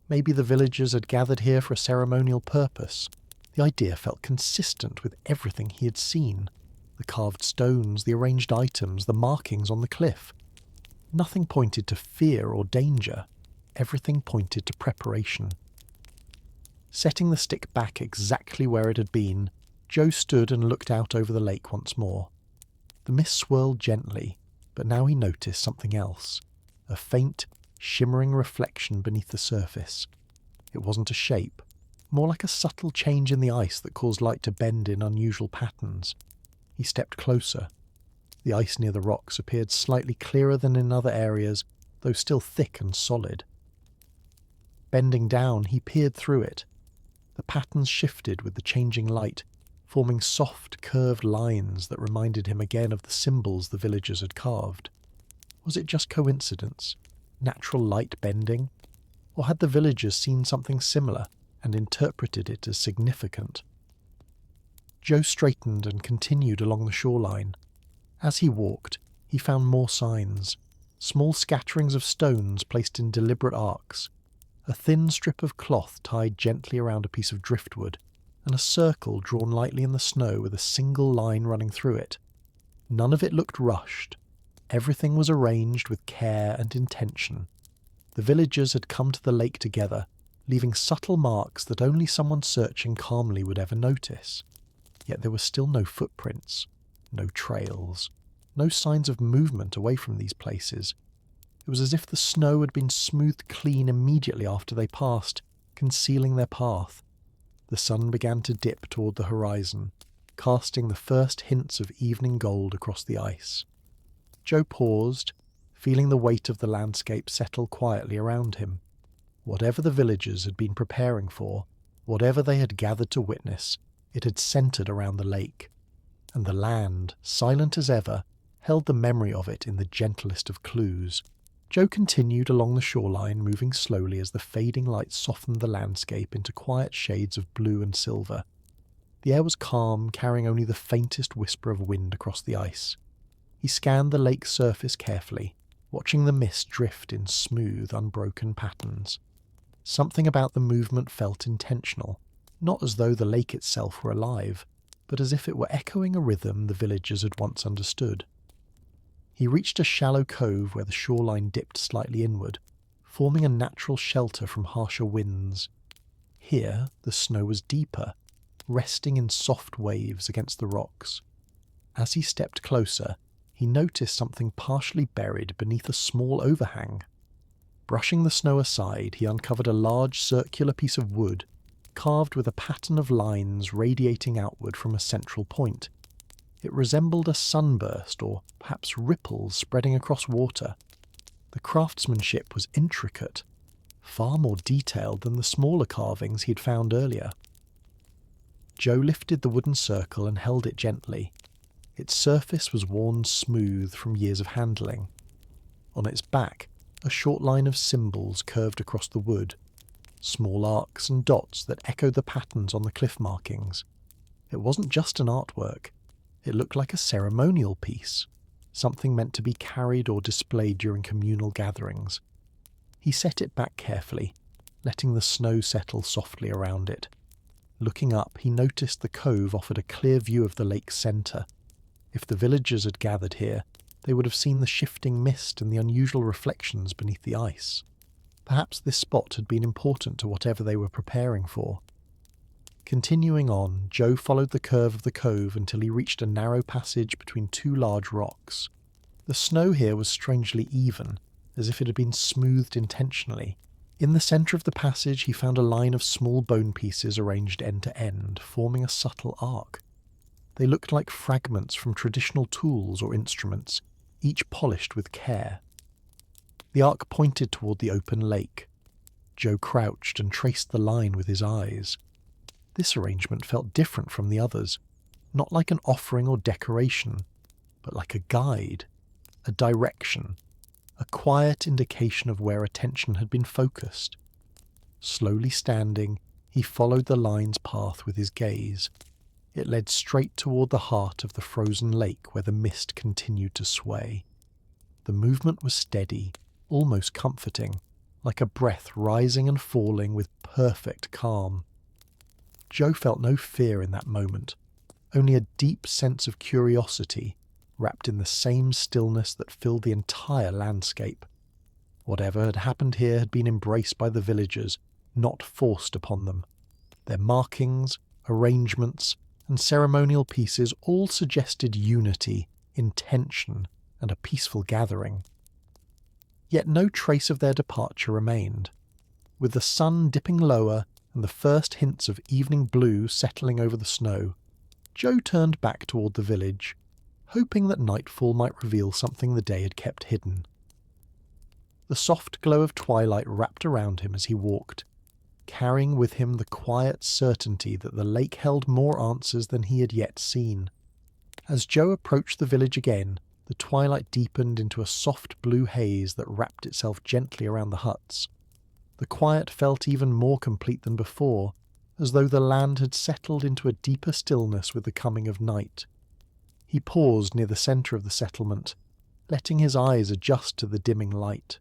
Maybe the villagers had gathered here for a ceremonial purpose. The idea felt consistent with everything he had seen. The carved stones, the arranged items, the markings on the cliff. Nothing pointed to fear or danger. Everything pointed to preparation. Setting the stick back exactly where it had been, Joe stood and looked out over the lake once more. The mist swirled gently, but now he noticed something else. A faint, shimmering reflection beneath the surface. It wasn't a shape, more like a subtle change in the ice that caused light to bend in unusual patterns. He stepped closer. The ice near the rocks appeared slightly clearer than in other areas, though still thick and solid. Bending down, he peered through it. The patterns shifted with the changing light, forming soft, curved lines that reminded him again of the symbols the villagers had carved. Was it just coincidence? Natural light bending? Or had the villagers seen something similar and interpreted it as significant? Joe straightened and continued along the shoreline. As he walked, he found more signs. Small scatterings of stones placed in deliberate arcs, a thin strip of cloth tied gently around a piece of driftwood, and a circle drawn lightly in the snow with a single line running through it. None of it looked rushed. Everything was arranged with care and intention. The villagers had come to the lake together, leaving subtle marks that only someone searching calmly would ever notice. Yet there were still no footprints, no trails, no signs of movement away from these places. It was as if the snow had been smoothed clean immediately after they passed, concealing their path. The sun began to dip toward the horizon, casting the first hints of evening gold across the ice. Joe paused, feeling the weight of the landscape settle quietly around him. Whatever the villagers had been preparing for, whatever they had gathered to witness, it had centered around the lake. And the land, silent as ever, held the memory of it in the gentlest of clues. Joe continued along the shoreline, moving slowly as the fading light softened the landscape into quiet shades of blue and silver. The air was calm, carrying only the faintest whisper of wind across the ice. He scanned the lake's surface carefully, watching the mist drift in smooth, unbroken patterns. Something about the movement felt intentional, not as though the lake itself were alive, but as if it were echoing a rhythm the villagers had once understood. He reached a shallow cove where the shoreline dipped slightly inward, forming a natural shelter from harsher winds. Here, the snow was deeper, resting in soft waves against the rocks. As he stepped closer, he noticed something partially buried beneath a small overhang. Brushing the snow aside, he uncovered a large circular piece of wood, carved with a pattern of lines radiating outward from a central point. It resembled a sunburst or perhaps ripples spreading across water. The craftsmanship was intricate, far more detailed than the smaller carvings he had found earlier. Joe lifted the wooden circle and held it gently. Its surface was worn smooth from years of handling. On its back, a short line of symbols curved across the wood, small arcs and dots that echoed the patterns on the cliff markings. It wasn't just an artwork. It looked like a ceremonial piece, something meant to be carried or displayed during communal gatherings. He set it back carefully, letting the snow settle softly around it. Looking up, he noticed the cove offered a clear view of the lake's centre. If the villagers had gathered here, they would have seen the shifting mist and the unusual reflections beneath the ice. Perhaps this spot had been important to whatever they were preparing for. Continuing on, Joe followed the curve of the cove until he reached a narrow passage between two large rocks. The snow here was strangely even, as if it had been smoothed intentionally. In the centre of the passage he found a line of small bone pieces arranged end to end, forming a subtle arc. They looked like fragments from traditional tools or instruments, each polished with care. The arc pointed toward the open lake. Joe crouched and traced the line with his eyes. This arrangement felt different from the others, not like an offering or decoration, but like a guide, a direction, a quiet indication of where attention had been focused. Slowly standing, he followed the line's path with his gaze. It led straight toward the heart of the frozen lake where the mist continued to sway. The movement was steady, almost comforting, like a breath rising and falling with perfect calm. Joe felt no fear in that moment, only a deep sense of curiosity, wrapped in the same stillness that filled the entire landscape. Whatever had happened here had been embraced by the villagers, not forced upon them. Their markings, arrangements, and ceremonial pieces all suggested unity, intention, and a peaceful gathering. Yet no trace of their departure remained. With the sun dipping lower and the first hints of evening blue settling over the snow, Joe turned back toward the village, hoping that nightfall might reveal something the day had kept hidden. The soft glow of twilight wrapped around him as he walked, carrying with him the quiet certainty that the lake held more answers than he had yet seen. As Joe approached the village again, the twilight deepened into a soft blue haze that wrapped itself gently around the huts. The quiet felt even more complete than before, as though the land had settled into a deeper stillness with the coming of night. He paused near the centre of the settlement, letting his eyes adjust to the dimming light.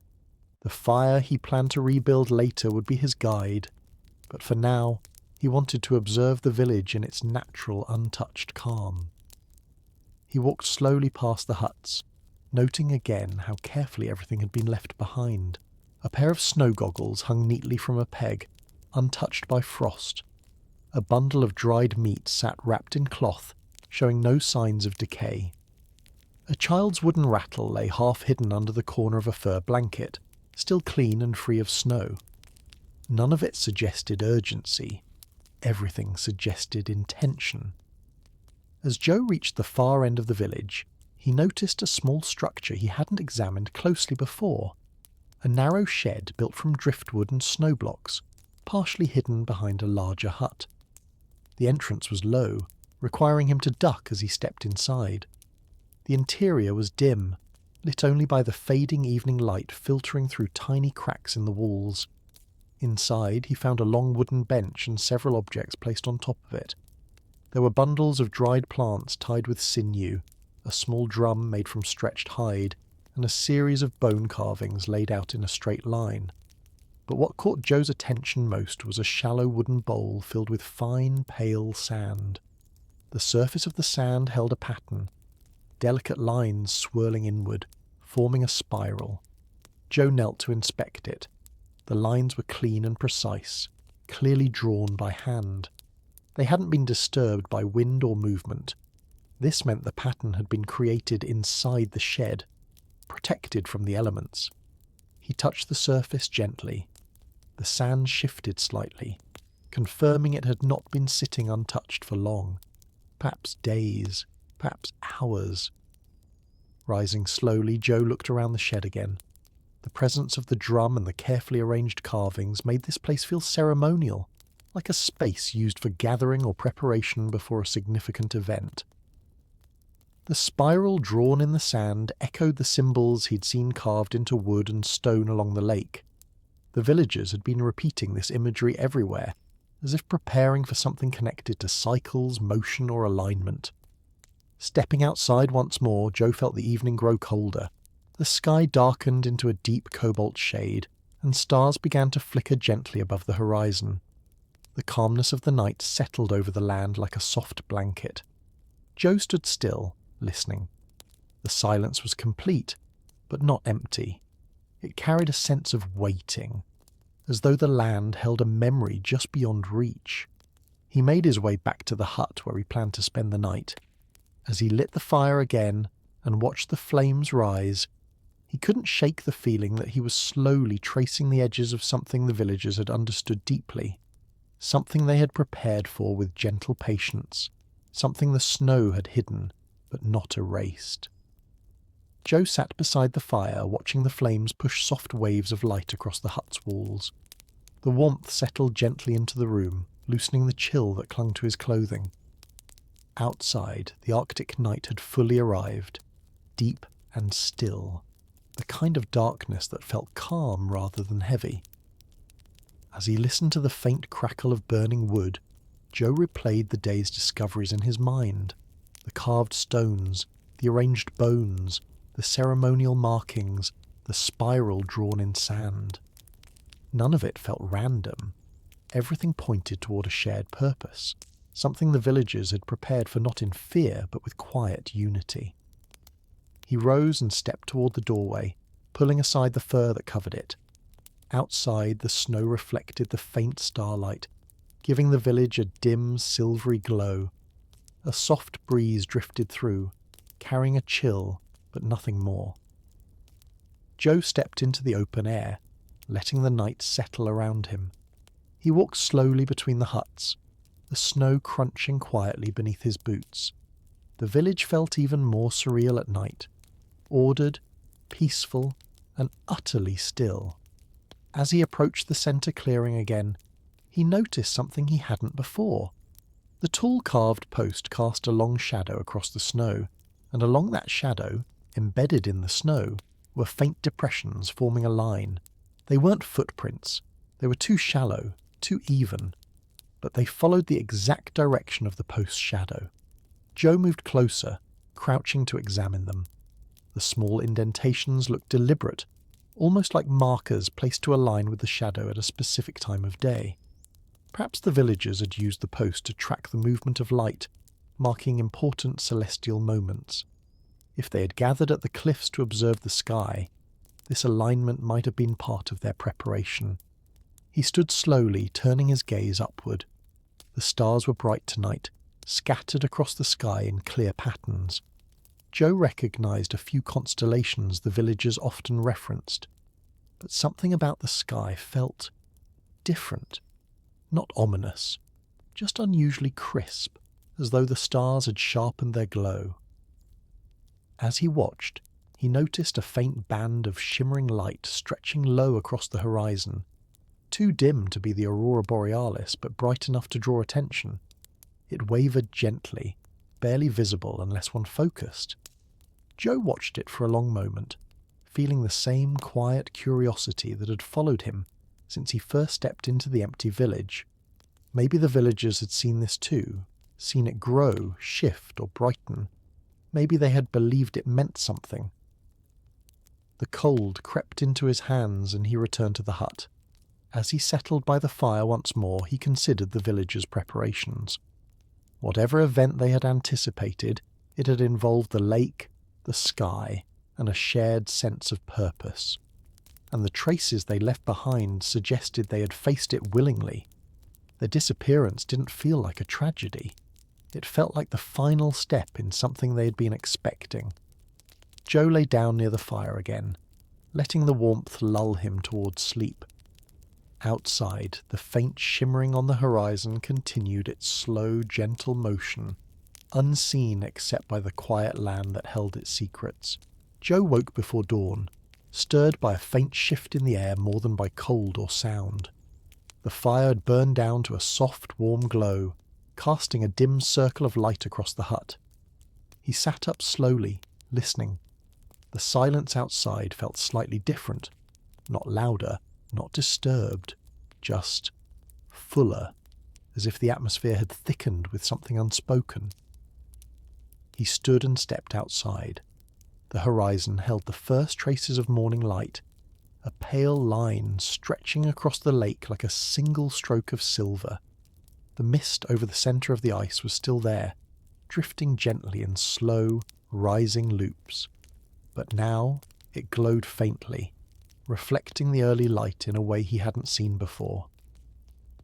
The fire he planned to rebuild later would be his guide, but for now he wanted to observe the village in its natural, untouched calm. He walked slowly past the huts, noting again how carefully everything had been left behind. A pair of snow goggles hung neatly from a peg, untouched by frost. A bundle of dried meat sat wrapped in cloth, showing no signs of decay. A child's wooden rattle lay half hidden under the corner of a fur blanket, still clean and free of snow. None of it suggested urgency. Everything suggested intention. As Joe reached the far end of the village, he noticed a small structure he hadn't examined closely before. A narrow shed built from driftwood and snow blocks, partially hidden behind a larger hut. The entrance was low, requiring him to duck as he stepped inside. The interior was dim, lit only by the fading evening light filtering through tiny cracks in the walls. Inside, he found a long wooden bench and several objects placed on top of it. There were bundles of dried plants tied with sinew, a small drum made from stretched hide, and a series of bone carvings laid out in a straight line. But what caught Joe's attention most was a shallow wooden bowl filled with fine, pale sand. The surface of the sand held a pattern, delicate lines swirling inward, forming a spiral. Joe knelt to inspect it. The lines were clean and precise, clearly drawn by hand. They hadn't been disturbed by wind or movement. This meant the pattern had been created inside the shed, protected from the elements. He touched the surface gently. The sand shifted slightly, confirming it had not been sitting untouched for long. Perhaps days, perhaps hours. Rising slowly, Joe looked around the shed again. The presence of the drum and the carefully arranged carvings made this place feel ceremonial, like a space used for gathering or preparation before a significant event. The spiral drawn in the sand echoed the symbols he'd seen carved into wood and stone along the lake. The villagers had been repeating this imagery everywhere, as if preparing for something connected to cycles, motion, or alignment. Stepping outside once more, Joe felt the evening grow colder. The sky darkened into a deep cobalt shade, and stars began to flicker gently above the horizon. The calmness of the night settled over the land like a soft blanket. Joe stood still, listening. The silence was complete, but not empty. It carried a sense of waiting, as though the land held a memory just beyond reach. He made his way back to the hut where he planned to spend the night. As he lit the fire again and watched the flames rise, he couldn't shake the feeling that he was slowly tracing the edges of something the villagers had understood deeply, something they had prepared for with gentle patience. something the snow had hidden but not erased. Joe sat beside the fire, watching the flames push soft waves of light across the hut's walls. The warmth settled gently into the room, loosening the chill that clung to his clothing. Outside, the Arctic night had fully arrived, deep and still, the kind of darkness that felt calm rather than heavy. As he listened to the faint crackle of burning wood, Joe replayed the day's discoveries in his mind. The carved stones, the arranged bones, the ceremonial markings, the spiral drawn in sand. None of it felt random. Everything pointed toward a shared purpose, something the villagers had prepared for not in fear but with quiet unity. He rose and stepped toward the doorway, pulling aside the fur that covered it. Outside, the snow reflected the faint starlight, giving the village a dim, silvery glow. A soft breeze drifted through, carrying a chill, but nothing more. Joe stepped into the open air, letting the night settle around him. He walked slowly between the huts, the snow crunching quietly beneath his boots. The village felt even more surreal at night, ordered, peaceful, and utterly still. As he approached the centre clearing again, he noticed something he hadn't before. The tall carved post cast a long shadow across the snow, and along that shadow, embedded in the snow, were faint depressions forming a line. They weren't footprints. They were too shallow, too even. But they followed the exact direction of the post's shadow. Joe moved closer, crouching to examine them. The small indentations looked deliberate, almost like markers placed to align with the shadow at a specific time of day. Perhaps the villagers had used the post to track the movement of light, marking important celestial moments. If they had gathered at the cliffs to observe the sky, this alignment might have been part of their preparation. He stood slowly, turning his gaze upward. The stars were bright tonight, scattered across the sky in clear patterns. Joe recognized a few constellations the villagers often referenced, but something about the sky felt different. Not ominous, just unusually crisp, as though the stars had sharpened their glow. As he watched, he noticed a faint band of shimmering light stretching low across the horizon, too dim to be the aurora borealis, but bright enough to draw attention. It wavered gently, barely visible unless one focused. Joe watched it for a long moment, feeling the same quiet curiosity that had followed him since he first stepped into the empty village. Maybe the villagers had seen this too, seen it grow, shift, or brighten. Maybe they had believed it meant something. The cold crept into his hands and he returned to the hut. As he settled by the fire once more, he considered the villagers' preparations. Whatever event they had anticipated, it had involved the lake, the sky, and a shared sense of purpose. And the traces they left behind suggested they had faced it willingly. Their disappearance didn't feel like a tragedy. It felt like the final step in something they had been expecting. Joe lay down near the fire again, letting the warmth lull him towards sleep. Outside, the faint shimmering on the horizon continued its slow, gentle motion, unseen except by the quiet land that held its secrets. Joe woke before dawn, stirred by a faint shift in the air more than by cold or sound. The fire had burned down to a soft, warm glow, casting a dim circle of light across the hut. He sat up slowly, listening. The silence outside felt slightly different, not louder, not disturbed, just fuller, as if the atmosphere had thickened with something unspoken. He stood and stepped outside. The horizon held the first traces of morning light, a pale line stretching across the lake like a single stroke of silver. The mist over the centre of the ice was still there, drifting gently in slow, rising loops. But now it glowed faintly, reflecting the early light in a way he hadn't seen before.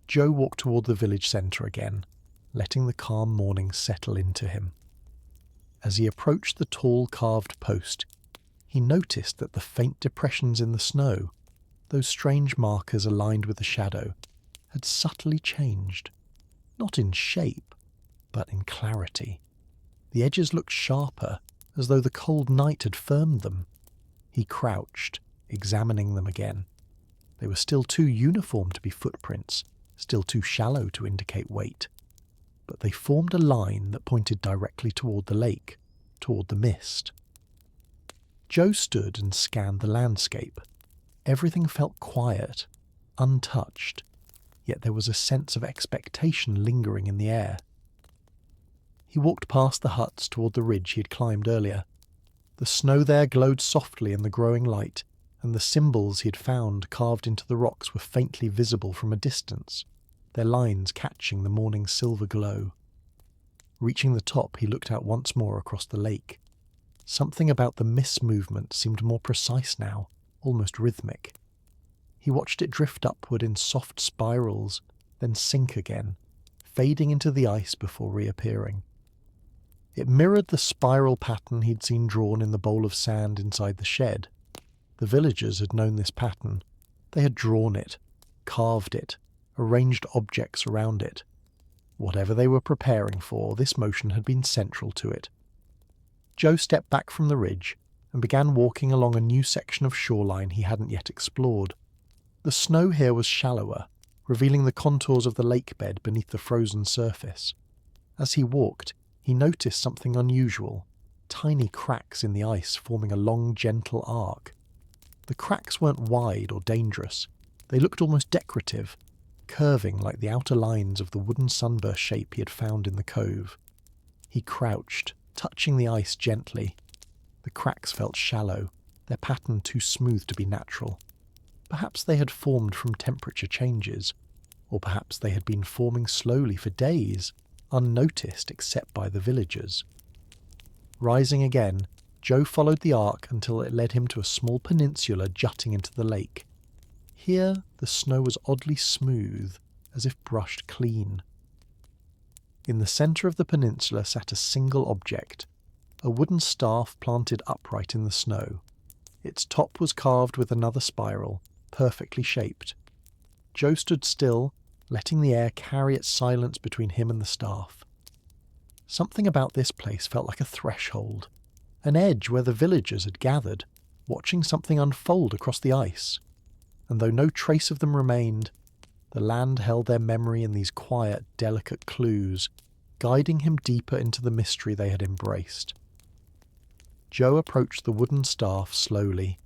Joe walked toward the village centre again, letting the calm morning settle into him. As he approached the tall carved post, he noticed that the faint depressions in the snow, those strange markers aligned with the shadow, had subtly changed. Not in shape, but in clarity. The edges looked sharper, as though the cold night had firmed them. He crouched, examining them again. They were still too uniform to be footprints, still too shallow to indicate weight. But they formed a line that pointed directly toward the lake, toward the mist. Joe stood and scanned the landscape. Everything felt quiet, untouched, yet there was a sense of expectation lingering in the air. He walked past the huts toward the ridge he had climbed earlier. The snow there glowed softly in the growing light, and the symbols he had found carved into the rocks were faintly visible from a distance, their lines catching the morning's silver glow. Reaching the top, he looked out once more across the lake. Something about the mist movement seemed more precise now, almost rhythmic. He watched it drift upward in soft spirals, then sink again, fading into the ice before reappearing. It mirrored the spiral pattern he'd seen drawn in the bowl of sand inside the shed. The villagers had known this pattern. They had drawn it, carved it, arranged objects around it. Whatever they were preparing for, this motion had been central to it. Joe stepped back from the ridge and began walking along a new section of shoreline he hadn't yet explored. The snow here was shallower, revealing the contours of the lake bed beneath the frozen surface. As he walked, he noticed something unusual, tiny cracks in the ice forming a long, gentle arc. The cracks weren't wide or dangerous. They looked almost decorative, curving like the outer lines of the wooden sunburst shape he had found in the cove. He crouched, touching the ice gently. The cracks felt shallow, their pattern too smooth to be natural. Perhaps they had formed from temperature changes, or perhaps they had been forming slowly for days, unnoticed except by the villagers. Rising again, Joe followed the arc until it led him to a small peninsula jutting into the lake. Here, the snow was oddly smooth, as if brushed clean. In the centre of the peninsula sat a single object, a wooden staff planted upright in the snow. Its top was carved with another spiral, perfectly shaped. Joe stood still, letting the air carry its silence between him and the staff. Something about this place felt like a threshold, an edge where the villagers had gathered, watching something unfold across the ice. And though no trace of them remained, the land held their memory in these quiet, delicate clues, guiding him deeper into the mystery they had embraced. Joe approached the wooden staff slowly,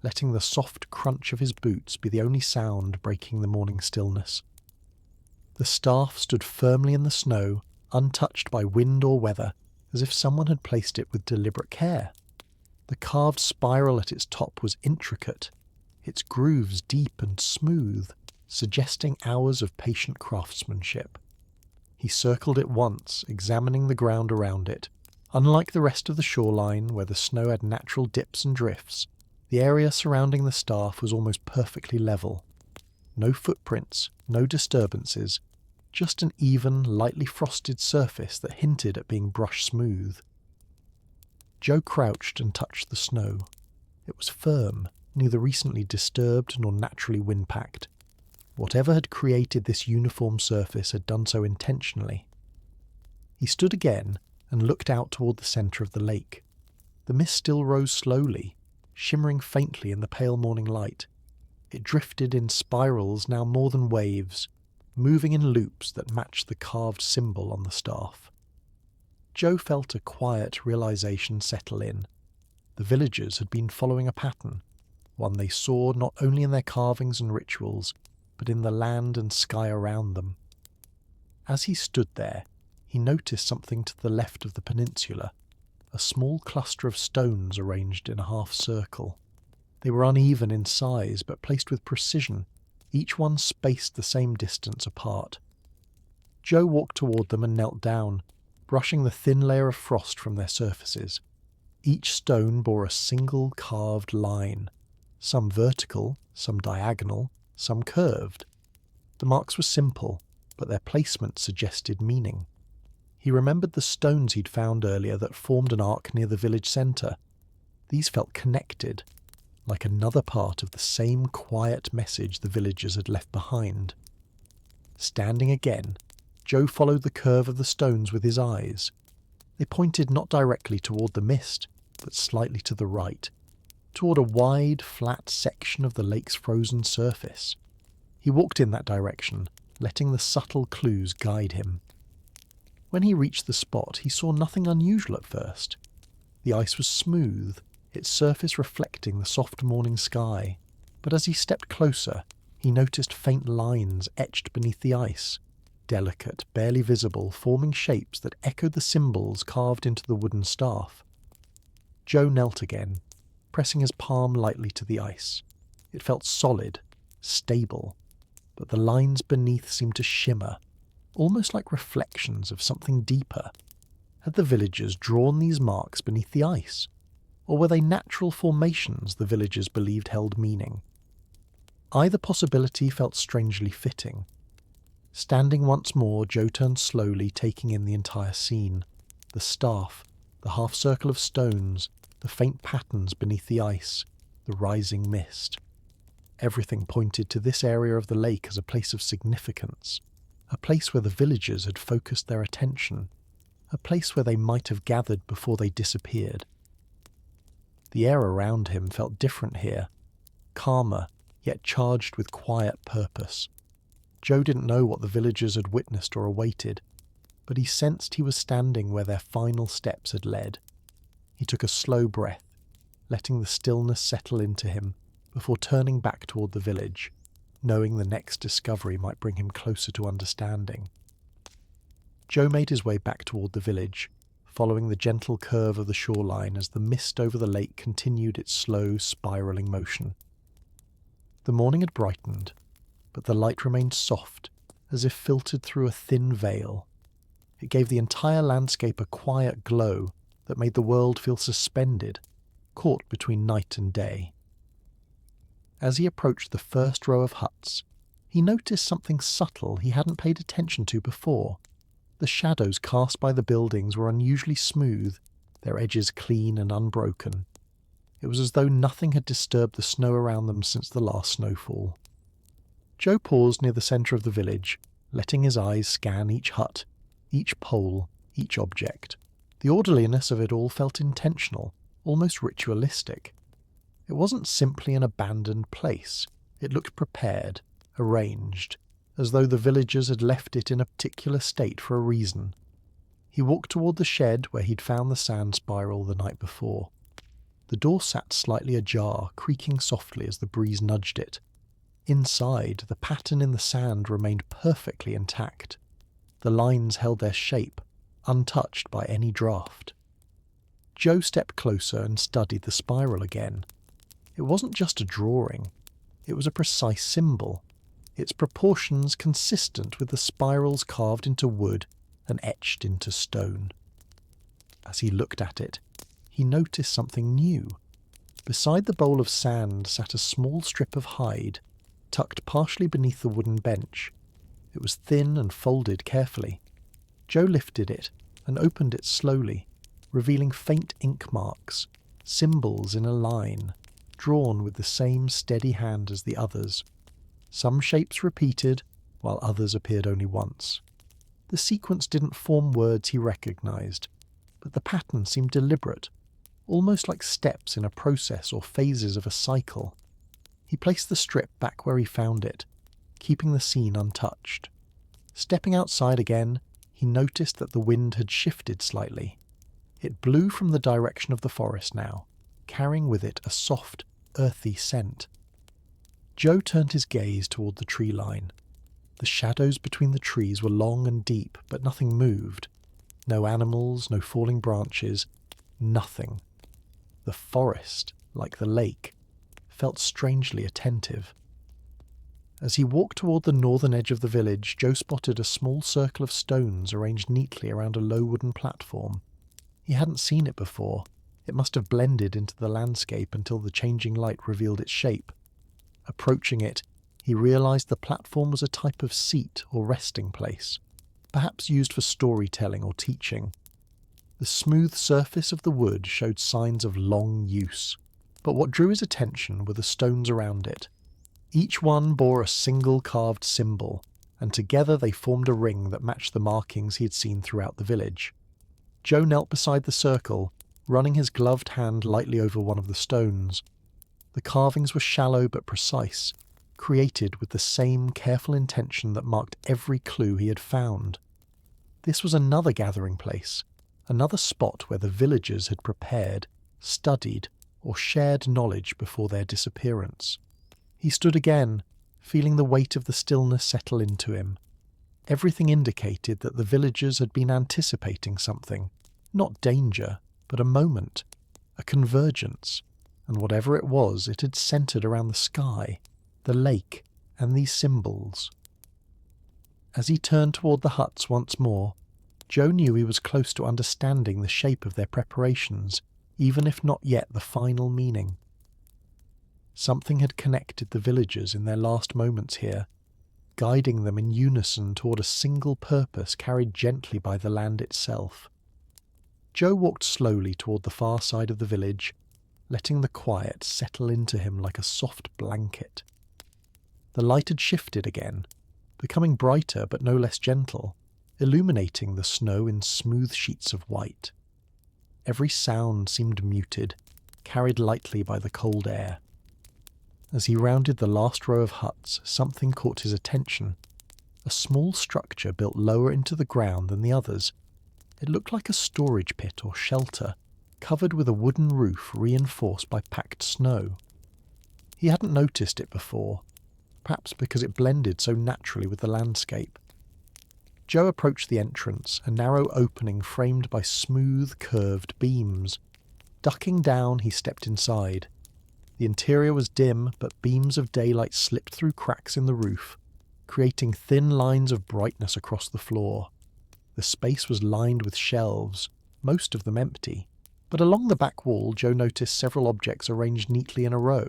letting the soft crunch of his boots be the only sound breaking the morning stillness. The staff stood firmly in the snow, untouched by wind or weather, as if someone had placed it with deliberate care. The carved spiral at its top was intricate, its grooves deep and smooth, suggesting hours of patient craftsmanship. He circled it once, examining the ground around it. Unlike the rest of the shoreline, where the snow had natural dips and drifts, the area surrounding the staff was almost perfectly level. No footprints, no disturbances, just an even, lightly frosted surface that hinted at being brush smooth. Joe crouched and touched the snow. It was firm, neither recently disturbed nor naturally wind-packed. Whatever had created this uniform surface had done so intentionally. He stood again and looked out toward the centre of the lake. The mist still rose slowly, shimmering faintly in the pale morning light. It drifted in spirals now more than waves, moving in loops that matched the carved symbol on the staff. Joe felt a quiet realization settle in. The villagers had been following a pattern, one they saw not only in their carvings and rituals, but in the land and sky around them. As he stood there, he noticed something to the left of the peninsula, a small cluster of stones arranged in a half-circle. They were uneven in size, but placed with precision, each one spaced the same distance apart. Joe walked toward them and knelt down, brushing the thin layer of frost from their surfaces. Each stone bore a single carved line, some vertical, some diagonal, some curved. The marks were simple, but their placement suggested meaning. He remembered the stones he'd found earlier that formed an arc near the village centre. These felt connected, like another part of the same quiet message the villagers had left behind. Standing again, Joe followed the curve of the stones with his eyes. They pointed not directly toward the mist, but slightly to the right, toward a wide, flat section of the lake's frozen surface. He walked in that direction, letting the subtle clues guide him. When he reached the spot, he saw nothing unusual at first. The ice was smooth, its surface reflecting the soft morning sky, but as he stepped closer, he noticed faint lines etched beneath the ice, delicate, barely visible, forming shapes that echoed the symbols carved into the wooden staff. Joe knelt again, pressing his palm lightly to the ice. It felt solid, stable, but the lines beneath seemed to shimmer, almost like reflections of something deeper. Had the villagers drawn these marks beneath the ice? Or were they natural formations the villagers believed held meaning? Either possibility felt strangely fitting. Standing once more, Joe turned slowly, taking in the entire scene. The staff, the half-circle of stones, the faint patterns beneath the ice, the rising mist. Everything pointed to this area of the lake as a place of significance, a place where the villagers had focused their attention, a place where they might have gathered before they disappeared. The air around him felt different here, calmer, yet charged with quiet purpose. Joe didn't know what the villagers had witnessed or awaited, but he sensed he was standing where their final steps had led. He took a slow breath, letting the stillness settle into him before turning back toward the village, knowing the next discovery might bring him closer to understanding. Joe made his way back toward the village, following the gentle curve of the shoreline as the mist over the lake continued its slow, spiralling motion. The morning had brightened, but the light remained soft, as if filtered through a thin veil. It gave the entire landscape a quiet glow that made the world feel suspended, caught between night and day. As he approached the first row of huts, he noticed something subtle he hadn't paid attention to before. The shadows cast by the buildings were unusually smooth, their edges clean and unbroken. It was as though nothing had disturbed the snow around them since the last snowfall. Joe paused near the centre of the village, letting his eyes scan each hut, each pole, each object. The orderliness of it all felt intentional, almost ritualistic. It wasn't simply an abandoned place. It looked prepared, arranged, as though the villagers had left it in a particular state for a reason. He walked toward the shed where he'd found the sand spiral the night before. The door sat slightly ajar, creaking softly as the breeze nudged it. Inside, the pattern in the sand remained perfectly intact. The lines held their shape, untouched by any draft. Joe stepped closer and studied the spiral again. It wasn't just a drawing. It was a precise symbol, its proportions consistent with the spirals carved into wood and etched into stone. As he looked at it, he noticed something new. Beside the bowl of sand sat a small strip of hide, tucked partially beneath the wooden bench. It was thin and folded carefully. Joe lifted it and opened it slowly, revealing faint ink marks, symbols in a line, drawn with the same steady hand as the others. Some shapes repeated, while others appeared only once. The sequence didn't form words he recognized, but the pattern seemed deliberate, almost like steps in a process or phases of a cycle. He placed the strip back where he found it, keeping the scene untouched. Stepping outside again, he noticed that the wind had shifted slightly. It blew from the direction of the forest now, carrying with it a soft, earthy scent. Joe turned his gaze toward the tree line. The shadows between the trees were long and deep, but nothing moved. No animals, no falling branches, nothing. The forest, like the lake, felt strangely attentive. As he walked toward the northern edge of the village, Joe spotted a small circle of stones arranged neatly around a low wooden platform. He hadn't seen it before. It must have blended into the landscape until the changing light revealed its shape. Approaching it, he realized the platform was a type of seat or resting place, perhaps used for storytelling or teaching. The smooth surface of the wood showed signs of long use, but what drew his attention were the stones around it. Each one bore a single carved symbol, and together they formed a ring that matched the markings he had seen throughout the village. Joe knelt beside the circle, running his gloved hand lightly over one of the stones. The carvings were shallow but precise, created with the same careful intention that marked every clue he had found. This was another gathering place, another spot where the villagers had prepared, studied, or shared knowledge before their disappearance. He stood again, feeling the weight of the stillness settle into him. Everything indicated that the villagers had been anticipating something, not danger, but a moment, a convergence, and whatever it was, it had centred around the sky, the lake, and these symbols. As he turned toward the huts once more, Joe knew he was close to understanding the shape of their preparations, even if not yet the final meaning. Something had connected the villagers in their last moments here, guiding them in unison toward a single purpose carried gently by the land itself. Joe walked slowly toward the far side of the village, letting the quiet settle into him like a soft blanket. The light had shifted again, becoming brighter but no less gentle, illuminating the snow in smooth sheets of white. Every sound seemed muted, carried lightly by the cold air. As he rounded the last row of huts, something caught his attention. A small structure built lower into the ground than the others. It looked like a storage pit or shelter, covered with a wooden roof reinforced by packed snow. He hadn't noticed it before, perhaps because it blended so naturally with the landscape. Joe approached the entrance, a narrow opening framed by smooth, curved beams. Ducking down, he stepped inside. The interior was dim, but beams of daylight slipped through cracks in the roof, creating thin lines of brightness across the floor. The space was lined with shelves, most of them empty, but along the back wall Joe noticed several objects arranged neatly in a row.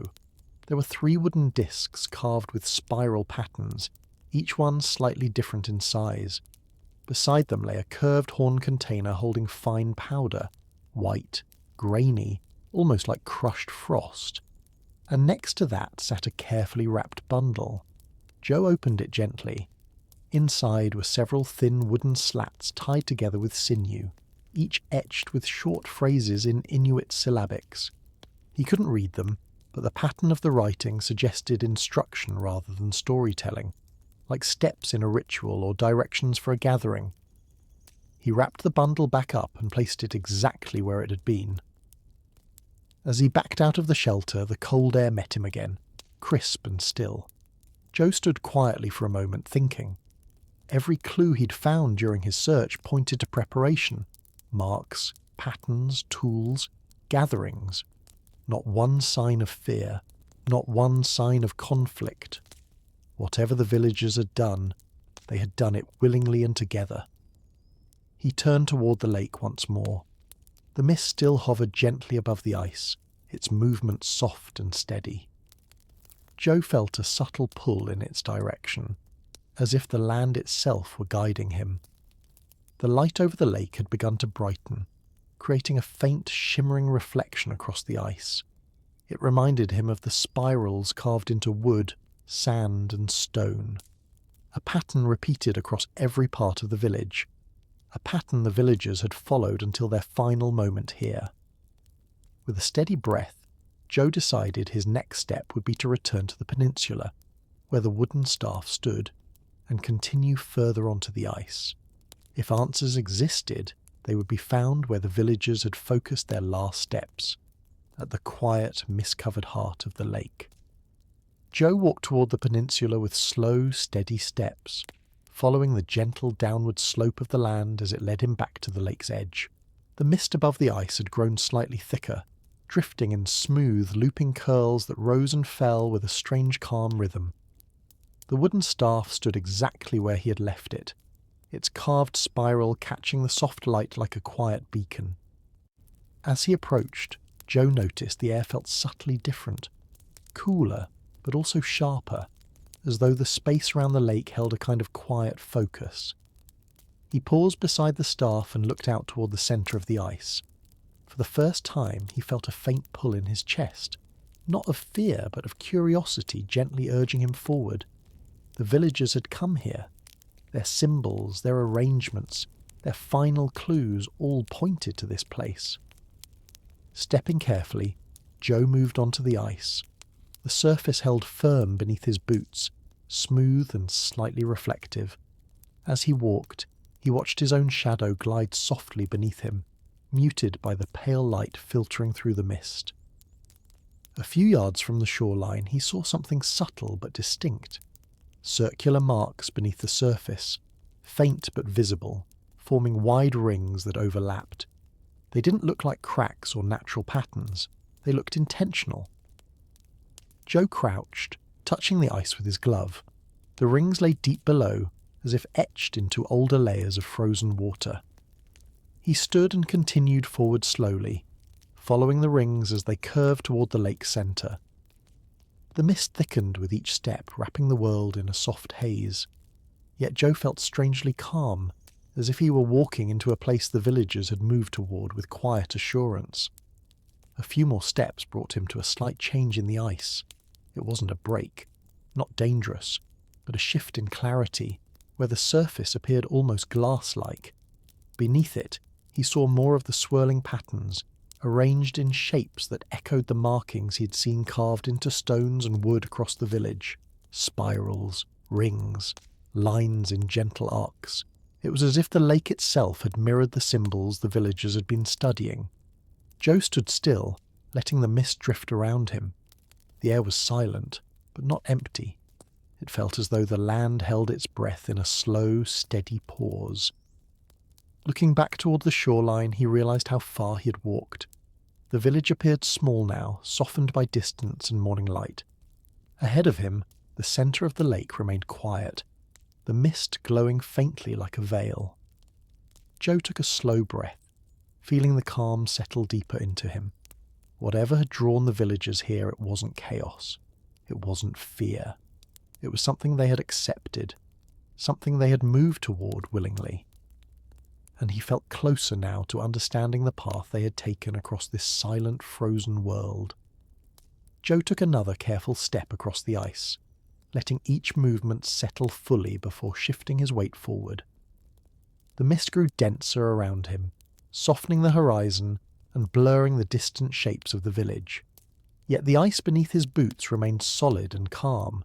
There were 3 wooden discs carved with spiral patterns, each one slightly different in size. Beside them lay a curved horn container holding fine powder, white, grainy, almost like crushed frost. And next to that sat a carefully wrapped bundle. Joe opened it gently. Inside were several thin wooden slats tied together with sinew, each etched with short phrases in Inuit syllabics. He couldn't read them, but the pattern of the writing suggested instruction rather than storytelling, like steps in a ritual or directions for a gathering. He wrapped the bundle back up and placed it exactly where it had been. As he backed out of the shelter, the cold air met him again, crisp and still. Joe stood quietly for a moment, thinking. Every clue he'd found during his search pointed to preparation, marks, patterns, tools, gatherings. Not one sign of fear, not one sign of conflict. Whatever the villagers had done, they had done it willingly and together. He turned toward the lake once more. The mist still hovered gently above the ice, its movement soft and steady. Joe felt a subtle pull in its direction, as if the land itself were guiding him. The light over the lake had begun to brighten, creating a faint, shimmering reflection across the ice. It reminded him of the spirals carved into wood, sand and stone. A pattern repeated across every part of the village, a pattern the villagers had followed until their final moment here. With a steady breath, Joe decided his next step would be to return to the peninsula, where the wooden staff stood, and continue further onto the ice. If answers existed, they would be found where the villagers had focused their last steps, at the quiet, mist-covered heart of the lake. Joe walked toward the peninsula with slow, steady steps, following the gentle downward slope of the land as it led him back to the lake's edge. The mist above the ice had grown slightly thicker, drifting in smooth, looping curls that rose and fell with a strange calm rhythm. The wooden staff stood exactly where he had left it, its carved spiral catching the soft light like a quiet beacon. As he approached, Joe noticed the air felt subtly different, cooler, but also sharper, as though the space around the lake held a kind of quiet focus. He paused beside the staff and looked out toward the centre of the ice. For the first time, he felt a faint pull in his chest, not of fear, but of curiosity gently urging him forward. The villagers had come here, Their symbols, their arrangements, their final clues all pointed to this place. Stepping carefully, Joe moved onto the ice. The surface held firm beneath his boots, smooth and slightly reflective. As he walked, he watched his own shadow glide softly beneath him, muted by the pale light filtering through the mist. A few yards from the shoreline, he saw something subtle but distinct. Circular marks beneath the surface, faint but visible, forming wide rings that overlapped. They didn't look like cracks or natural patterns. They looked intentional. Joe crouched, touching the ice with his glove. The rings lay deep below, as if etched into older layers of frozen water. He stood and continued forward slowly, following the rings as they curved toward the lake's centre. The mist thickened with each step, wrapping the world in a soft haze. Yet Joe felt strangely calm, as if he were walking into a place the villagers had moved toward with quiet assurance. A few more steps brought him to a slight change in the ice. It wasn't a break, not dangerous, but a shift in clarity, where the surface appeared almost glass-like. Beneath it, he saw more of the swirling patterns, arranged in shapes that echoed the markings he had seen carved into stones and wood across the village. Spirals, rings, lines in gentle arcs. It was as if the lake itself had mirrored the symbols the villagers had been studying. Joe stood still, letting the mist drift around him. The air was silent, but not empty. It felt as though the land held its breath in a slow, steady pause. Looking back toward the shoreline, he realized how far he had walked. The village appeared small now, softened by distance and morning light. Ahead of him, the center of the lake remained quiet, the mist glowing faintly like a veil. Joe took a slow breath, feeling the calm settle deeper into him. Whatever had drawn the villagers here, it wasn't chaos. It wasn't fear. It was something they had accepted, something they had moved toward willingly. And he felt closer now to understanding the path they had taken across this silent, frozen world. Joe took another careful step across the ice, letting each movement settle fully before shifting his weight forward. The mist grew denser around him, softening the horizon and blurring the distant shapes of the village. Yet the ice beneath his boots remained solid and calm,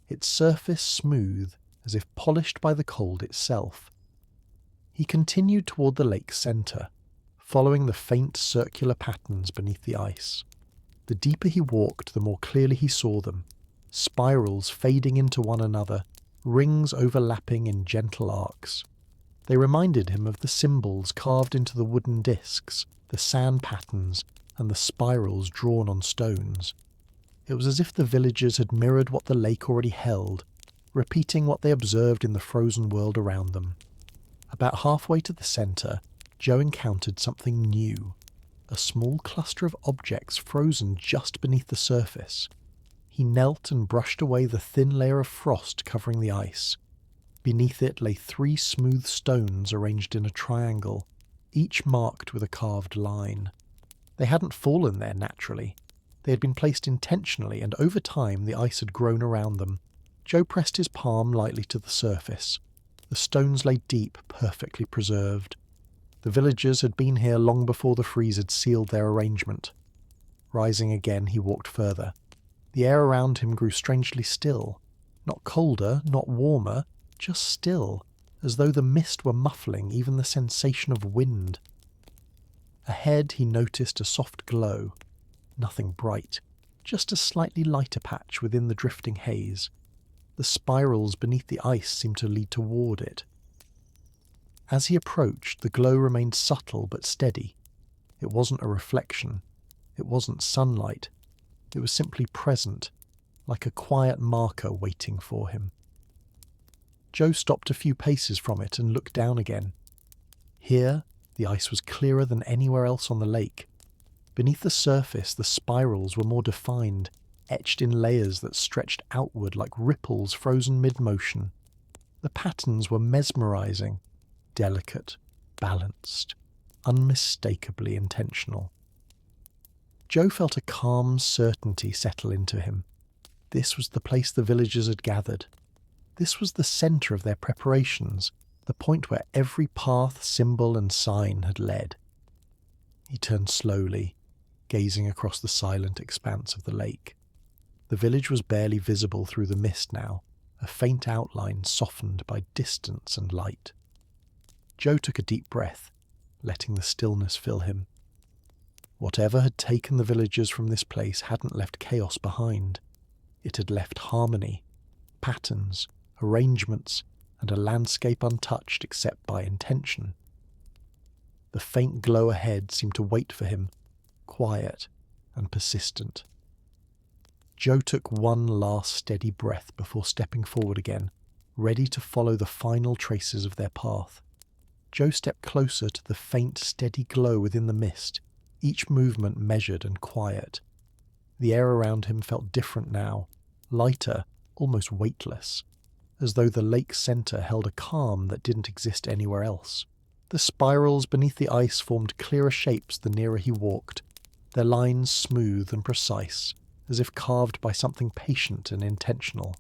its surface smooth as if polished by the cold itself. He continued toward the lake's centre, following the faint circular patterns beneath the ice. The deeper he walked, the more clearly he saw them, spirals fading into one another, rings overlapping in gentle arcs. They reminded him of the symbols carved into the wooden discs, the sand patterns, and the spirals drawn on stones. It was as if the villagers had mirrored what the lake already held, repeating what they observed in the frozen world around them. About halfway to the centre, Joe encountered something new, a small cluster of objects frozen just beneath the surface. He knelt and brushed away the thin layer of frost covering the ice. Beneath it lay 3 smooth stones arranged in a triangle, each marked with a carved line. They hadn't fallen there naturally. They had been placed intentionally, and over time the ice had grown around them. Joe pressed his palm lightly to the surface. The stones lay deep, perfectly preserved. The villagers had been here long before the freeze had sealed their arrangement. Rising again, he walked further. The air around him grew strangely still. Not colder, not warmer, just still, as though the mist were muffling even the sensation of wind. Ahead he noticed a soft glow. Nothing bright, just a slightly lighter patch within the drifting haze. The spirals beneath the ice seemed to lead toward it. As he approached, the glow remained subtle but steady. It wasn't a reflection. It wasn't sunlight. It was simply present, like a quiet marker waiting for him. Joe stopped a few paces from it and looked down again. Here, the ice was clearer than anywhere else on the lake. Beneath the surface, the spirals were more defined, etched in layers that stretched outward like ripples frozen mid-motion. The patterns were mesmerizing, delicate, balanced, unmistakably intentional. Joe felt a calm certainty settle into him. This was the place the villagers had gathered. This was the centre of their preparations, the point where every path, symbol and sign had led. He turned slowly, gazing across the silent expanse of the lake. The village was barely visible through the mist now, a faint outline softened by distance and light. Joe took a deep breath, letting the stillness fill him. Whatever had taken the villagers from this place hadn't left chaos behind. It had left harmony, patterns, arrangements, and a landscape untouched except by intention. The faint glow ahead seemed to wait for him, quiet and persistent. Joe took one last steady breath before stepping forward again, ready to follow the final traces of their path. Joe stepped closer to the faint, steady glow within the mist, each movement measured and quiet. The air around him felt different now, lighter, almost weightless, as though the lake's centre held a calm that didn't exist anywhere else. The spirals beneath the ice formed clearer shapes the nearer he walked, their lines smooth and precise, as if carved by something patient and intentional.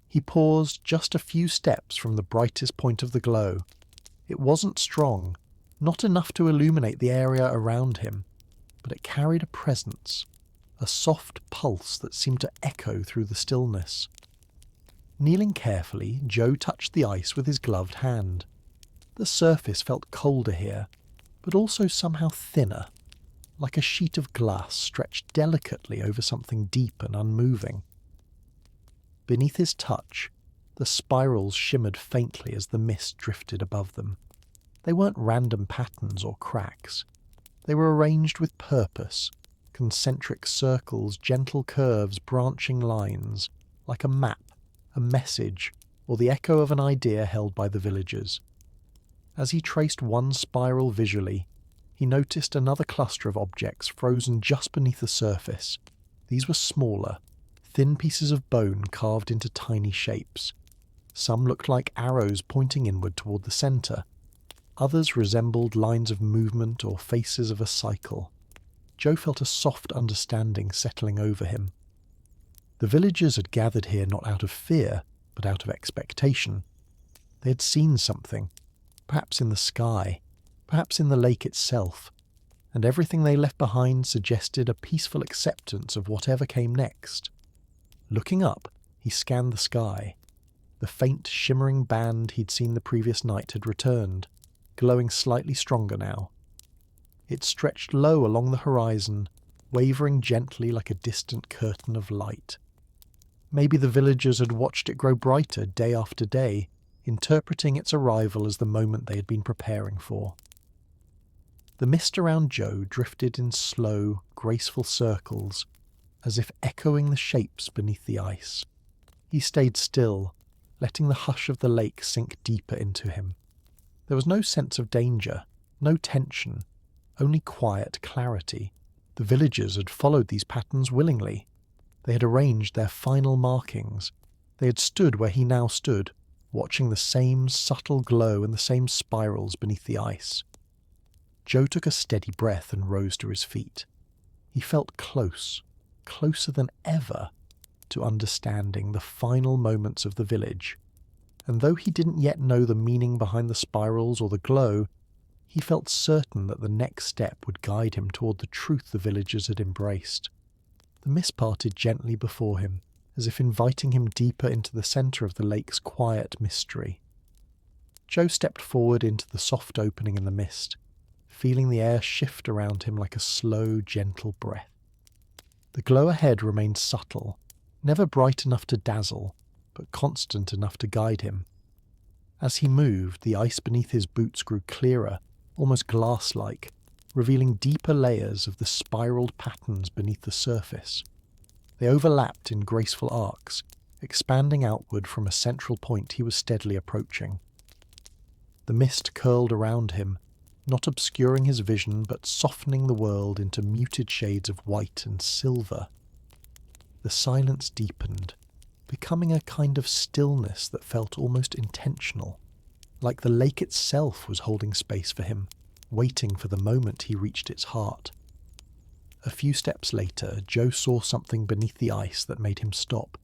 He paused just a few steps from the brightest point of the glow. It wasn't strong, not enough to illuminate the area around him, but it carried a presence, a soft pulse that seemed to echo through the stillness. Kneeling carefully, Joe touched the ice with his gloved hand. The surface felt colder here, but also somehow thinner, like a sheet of glass stretched delicately over something deep and unmoving. Beneath his touch, the spirals shimmered faintly as the mist drifted above them. They weren't random patterns or cracks. They were arranged with purpose, concentric circles, gentle curves, branching lines, like a map, a message, or the echo of an idea held by the villagers. As he traced one spiral visually, he noticed another cluster of objects frozen just beneath the surface. These were smaller, thin pieces of bone carved into tiny shapes. Some looked like arrows pointing inward toward the centre. Others resembled lines of movement or faces of a cycle. Joe felt a soft understanding settling over him. The villagers had gathered here not out of fear, but out of expectation. They had seen something, perhaps in the sky, perhaps in the lake itself, and everything they left behind suggested a peaceful acceptance of whatever came next. Looking up, he scanned the sky. The faint, shimmering band he'd seen the previous night had returned, glowing slightly stronger now. It stretched low along the horizon, wavering gently like a distant curtain of light. Maybe the villagers had watched it grow brighter day after day, interpreting its arrival as the moment they had been preparing for. The mist around Joe drifted in slow, graceful circles, as if echoing the shapes beneath the ice. He stayed still, letting the hush of the lake sink deeper into him. There was no sense of danger, no tension, only quiet clarity. The villagers had followed these patterns willingly. They had arranged their final markings. They had stood where he now stood, watching the same subtle glow and the same spirals beneath the ice. Joe took a steady breath and rose to his feet. He felt close, closer than ever, to understanding the final moments of the village. And though he didn't yet know the meaning behind the spirals or the glow, he felt certain that the next step would guide him toward the truth the villagers had embraced. The mist parted gently before him, as if inviting him deeper into the centre of the lake's quiet mystery. Joe stepped forward into the soft opening in the mist, feeling the air shift around him like a slow, gentle breath. The glow ahead remained subtle, never bright enough to dazzle, but constant enough to guide him. As he moved, the ice beneath his boots grew clearer, almost glass-like, revealing deeper layers of the spiraled patterns beneath the surface. They overlapped in graceful arcs, expanding outward from a central point he was steadily approaching. The mist curled around him, not obscuring his vision but softening the world into muted shades of white and silver. The silence deepened, becoming a kind of stillness that felt almost intentional, like the lake itself was holding space for him, waiting for the moment he reached its heart. A few steps later, Joe saw something beneath the ice that made him stop.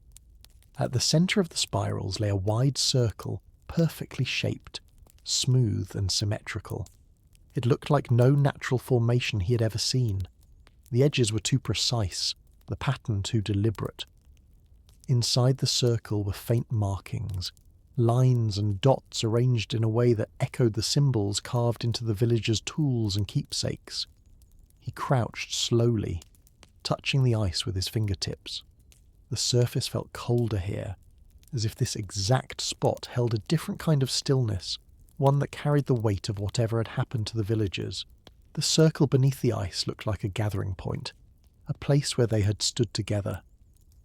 At the centre of the spirals lay a wide circle, perfectly shaped, smooth and symmetrical. It looked like no natural formation he had ever seen. The edges were too precise, the pattern too deliberate. Inside the circle were faint markings, lines and dots arranged in a way that echoed the symbols carved into the villagers' tools and keepsakes. He crouched slowly, touching the ice with his fingertips. The surface felt colder here, as if this exact spot held a different kind of stillness, one that carried the weight of whatever had happened to the villagers. The circle beneath the ice looked like a gathering point, a place where they had stood together.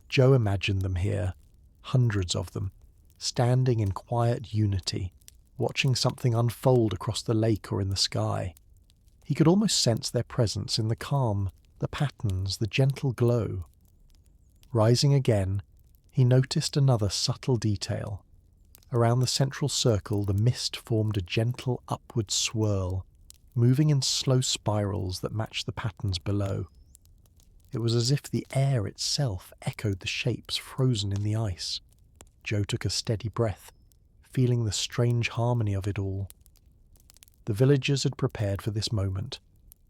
Joe imagined them here, hundreds of them, standing in quiet unity, watching something unfold across the lake or in the sky. He could almost sense their presence in the calm, the patterns, the gentle glow. Rising again, he noticed another subtle detail. Around the central circle, the mist formed a gentle upward swirl, moving in slow spirals that matched the patterns below. It was as if the air itself echoed the shapes frozen in the ice. Joe took a steady breath, feeling the strange harmony of it all. The villagers had prepared for this moment,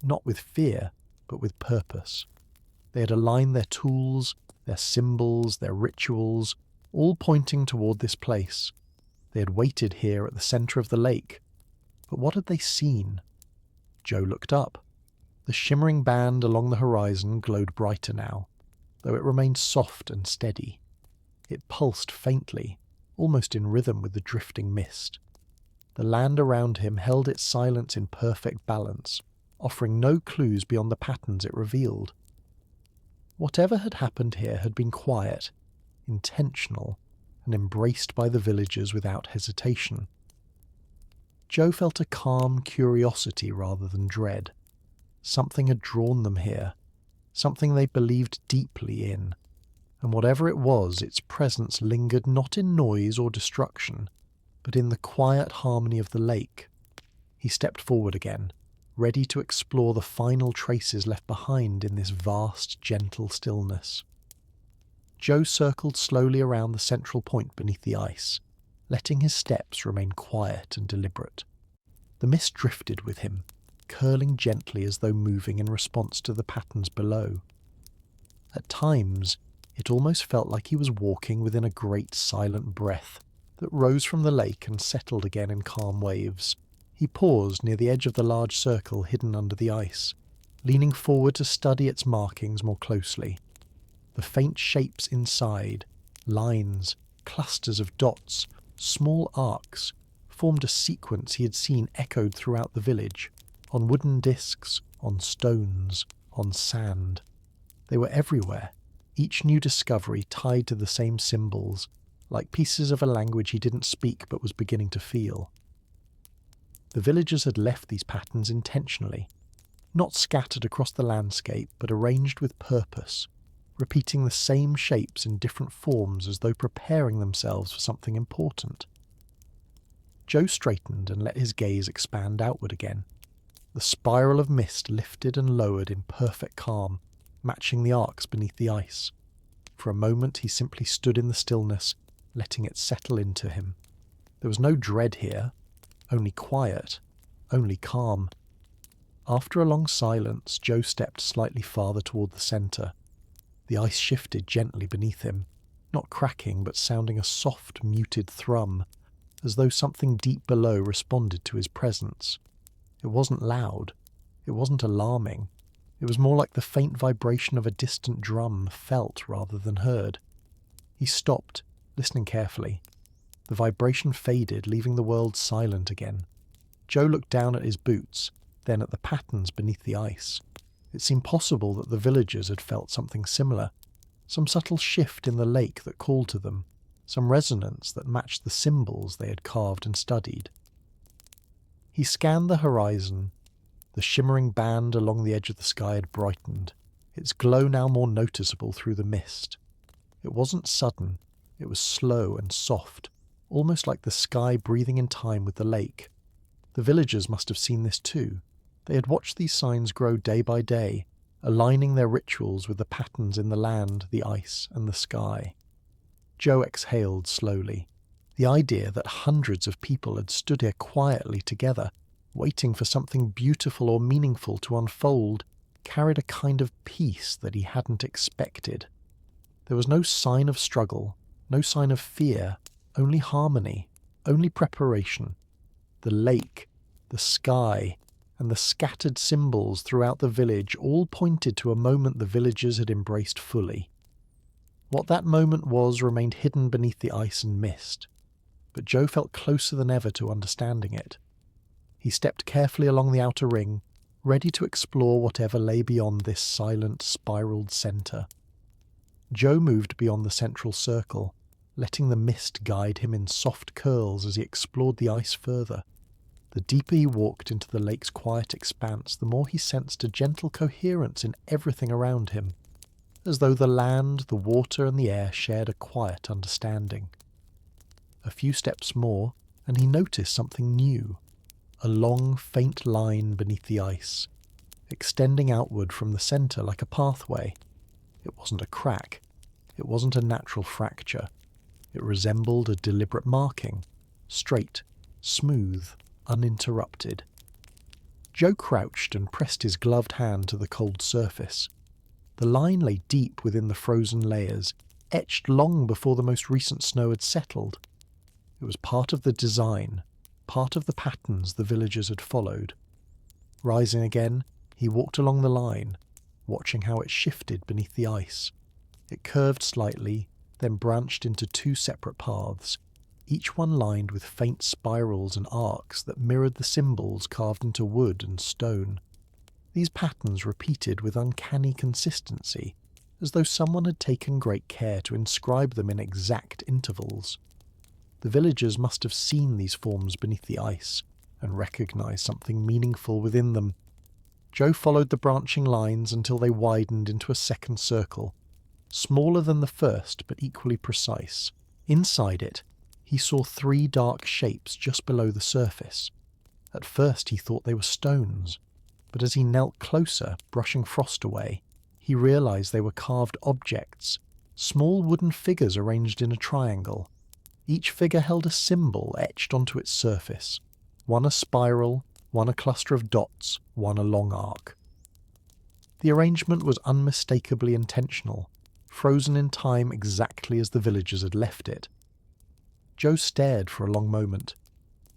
not with fear, but with purpose. They had aligned their tools, their symbols, their rituals, all pointing toward this place. They had waited here at the centre of the lake. But what had they seen? Joe looked up. The shimmering band along the horizon glowed brighter now, though it remained soft and steady. It pulsed faintly, almost in rhythm with the drifting mist. The land around him held its silence in perfect balance, offering no clues beyond the patterns it revealed. Whatever had happened here had been quiet, intentional, and embraced by the villagers without hesitation. Joe felt a calm curiosity rather than dread. Something had drawn them here, something they believed deeply in, and whatever it was, its presence lingered not in noise or destruction, but in the quiet harmony of the lake. He stepped forward again, ready to explore the final traces left behind in this vast, gentle stillness. Joe circled slowly around the central point beneath the ice, letting his steps remain quiet and deliberate. The mist drifted with him, curling gently as though moving in response to the patterns below. At times, it almost felt like he was walking within a great silent breath that rose from the lake and settled again in calm waves. He paused near the edge of the large circle hidden under the ice, leaning forward to study its markings more closely. The faint shapes inside, lines, clusters of dots, small arcs, formed a sequence he had seen echoed throughout the village, on wooden discs, on stones, on sand. They were everywhere, each new discovery tied to the same symbols, like pieces of a language he didn't speak but was beginning to feel. The villagers had left these patterns intentionally, not scattered across the landscape but arranged with purpose, repeating the same shapes in different forms as though preparing themselves for something important. Joe straightened and let his gaze expand outward again. The spiral of mist lifted and lowered in perfect calm, matching the arcs beneath the ice. For a moment he simply stood in the stillness, letting it settle into him. There was no dread here, only quiet, only calm. After a long silence, Joe stepped slightly farther toward the centre. The ice shifted gently beneath him, not cracking but sounding a soft, muted thrum, as though something deep below responded to his presence. It wasn't loud. It wasn't alarming. It was more like the faint vibration of a distant drum, felt rather than heard. He stopped, listening carefully. The vibration faded, leaving the world silent again. Joe looked down at his boots, then at the patterns beneath the ice. It seemed possible that the villagers had felt something similar, some subtle shift in the lake that called to them, some resonance that matched the symbols they had carved and studied. He scanned the horizon. The shimmering band along the edge of the sky had brightened, its glow now more noticeable through the mist. It wasn't sudden, it was slow and soft, almost like the sky breathing in time with the lake. The villagers must have seen this too. They had watched these signs grow day by day, aligning their rituals with the patterns in the land, the ice, and the sky. Joe exhaled slowly. The idea that hundreds of people had stood here quietly together, waiting for something beautiful or meaningful to unfold, carried a kind of peace that he hadn't expected. There was no sign of struggle, no sign of fear, only harmony, only preparation. The lake, the sky, and the scattered symbols throughout the village all pointed to a moment the villagers had embraced fully. What that moment was remained hidden beneath the ice and mist, but Joe felt closer than ever to understanding it. He stepped carefully along the outer ring, ready to explore whatever lay beyond this silent, spiraled centre. Joe moved beyond the central circle, letting the mist guide him in soft curls as he explored the ice further. The deeper he walked into the lake's quiet expanse, the more he sensed a gentle coherence in everything around him, as though the land, the water, and the air shared a quiet understanding. A few steps more, and he noticed something new. A long, faint line beneath the ice, extending outward from the centre like a pathway. It wasn't a crack. It wasn't a natural fracture. It resembled a deliberate marking, straight, smooth, uninterrupted. Joe crouched and pressed his gloved hand to the cold surface. The line lay deep within the frozen layers, etched long before the most recent snow had settled. It was part of the design, part of the patterns the villagers had followed. Rising again, he walked along the line, watching how it shifted beneath the ice. It curved slightly, then branched into two separate paths, each one lined with faint spirals and arcs that mirrored the symbols carved into wood and stone. These patterns repeated with uncanny consistency, as though someone had taken great care to inscribe them in exact intervals. The villagers must have seen these forms beneath the ice and recognized something meaningful within them. Joe followed the branching lines until they widened into a second circle, smaller than the first but equally precise. Inside it, he saw three dark shapes just below the surface. At first he thought they were stones, but as he knelt closer, brushing frost away, he realized they were carved objects, small wooden figures arranged in a triangle. Each figure held a symbol etched onto its surface, one a spiral, one a cluster of dots, one a long arc. The arrangement was unmistakably intentional, frozen in time exactly as the villagers had left it. Joe stared for a long moment.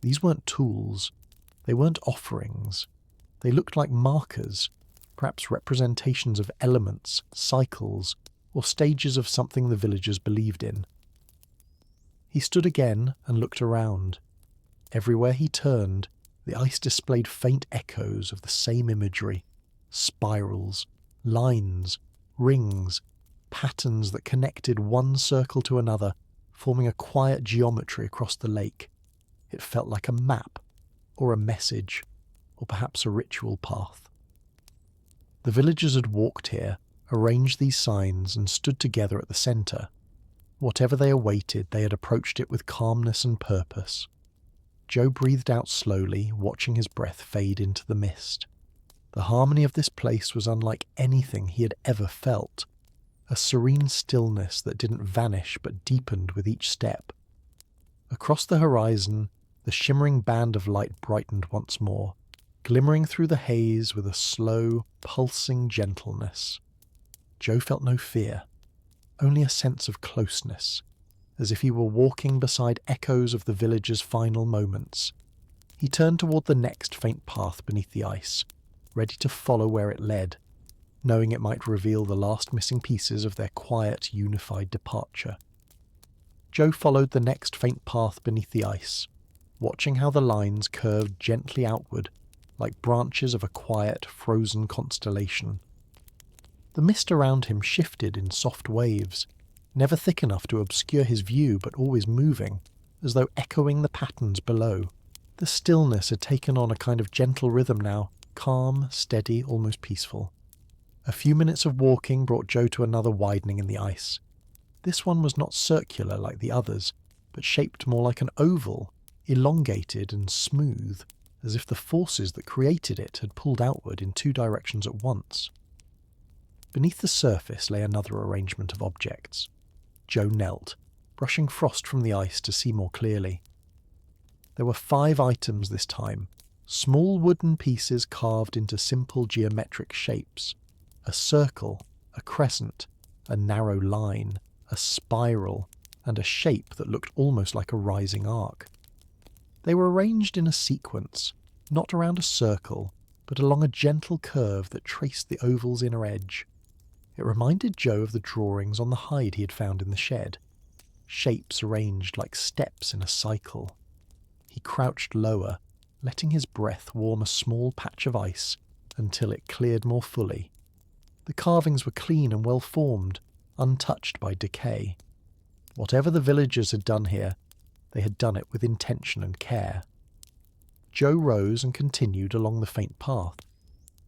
These weren't tools. They weren't offerings. They looked like markers, perhaps representations of elements, cycles, or stages of something the villagers believed in. He stood again and looked around. Everywhere he turned, the ice displayed faint echoes of the same imagery. Spirals, lines, rings, patterns that connected one circle to another, forming a quiet geometry across the lake. It felt like a map, or a message, or perhaps a ritual path. The villagers had walked here, arranged these signs, and stood together at the centre. Whatever they awaited, they had approached it with calmness and purpose. Joe breathed out slowly, watching his breath fade into the mist. The harmony of this place was unlike anything he had ever felt. A serene stillness that didn't vanish but deepened with each step. Across the horizon, the shimmering band of light brightened once more, glimmering through the haze with a slow, pulsing gentleness. Joe felt no fear, only a sense of closeness, as if he were walking beside echoes of the village's final moments. He turned toward the next faint path beneath the ice, ready to follow where it led, knowing it might reveal the last missing pieces of their quiet, unified departure. Joe followed the next faint path beneath the ice, watching how the lines curved gently outward, like branches of a quiet, frozen constellation. The mist around him shifted in soft waves, never thick enough to obscure his view but always moving, as though echoing the patterns below. The stillness had taken on a kind of gentle rhythm now, calm, steady, almost peaceful. A few minutes of walking brought Joe to another widening in the ice. This one was not circular like the others, but shaped more like an oval, elongated and smooth, as if the forces that created it had pulled outward in two directions at once. Beneath the surface lay another arrangement of objects. Joe knelt, brushing frost from the ice to see more clearly. There were 5 items this time, small wooden pieces carved into simple geometric shapes. A circle, a crescent, a narrow line, a spiral, and a shape that looked almost like a rising arc. They were arranged in a sequence, not around a circle, but along a gentle curve that traced the oval's inner edge. It reminded Joe of the drawings on the hide he had found in the shed, shapes arranged like steps in a cycle. He crouched lower, letting his breath warm a small patch of ice until it cleared more fully. The carvings were clean and well formed, untouched by decay. Whatever the villagers had done here, they had done it with intention and care. Joe rose and continued along the faint path.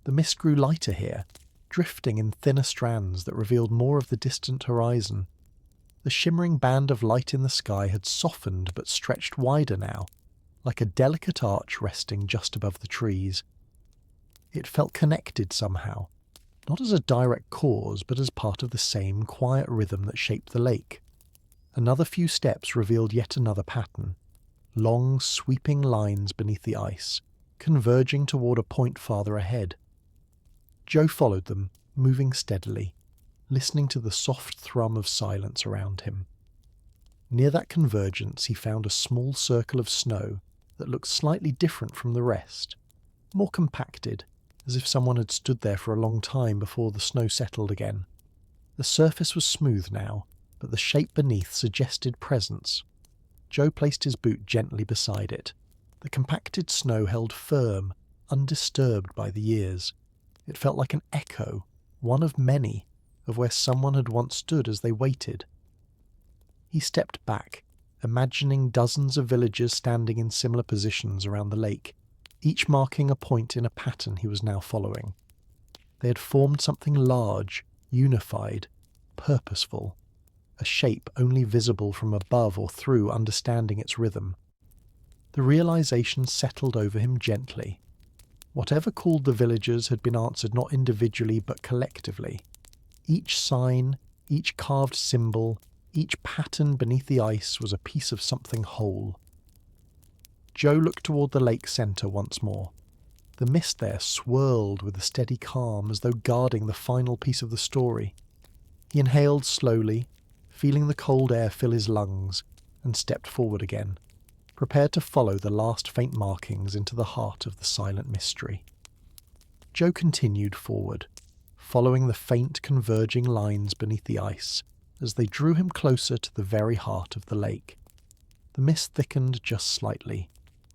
The mist grew lighter here, drifting in thinner strands that revealed more of the distant horizon. The shimmering band of light in the sky had softened but stretched wider now, like a delicate arch resting just above the trees. It felt connected somehow, not as a direct cause but as part of the same quiet rhythm that shaped the lake. Another few steps revealed yet another pattern, long sweeping lines beneath the ice, converging toward a point farther ahead. Joe followed them, moving steadily, listening to the soft thrum of silence around him. Near that convergence he found a small circle of snow that looked slightly different from the rest, more compacted, as if someone had stood there for a long time before the snow settled again. The surface was smooth now, but the shape beneath suggested presence. Joe placed his boot gently beside it. The compacted snow held firm, undisturbed by the years. It felt like an echo, one of many, of where someone had once stood as they waited. He stepped back, imagining dozens of villagers standing in similar positions around the lake, each marking a point in a pattern he was now following. They had formed something large, unified, purposeful, a shape only visible from above or through understanding its rhythm. The realization settled over him gently. Whatever called the villagers had been answered not individually but collectively. Each sign, each carved symbol, each pattern beneath the ice was a piece of something whole. Joe looked toward the lake centre once more. The mist there swirled with a steady calm as though guarding the final piece of the story. He inhaled slowly, feeling the cold air fill his lungs, and stepped forward again, prepared to follow the last faint markings into the heart of the silent mystery. Joe continued forward, following the faint converging lines beneath the ice as they drew him closer to the very heart of the lake. The mist thickened just slightly,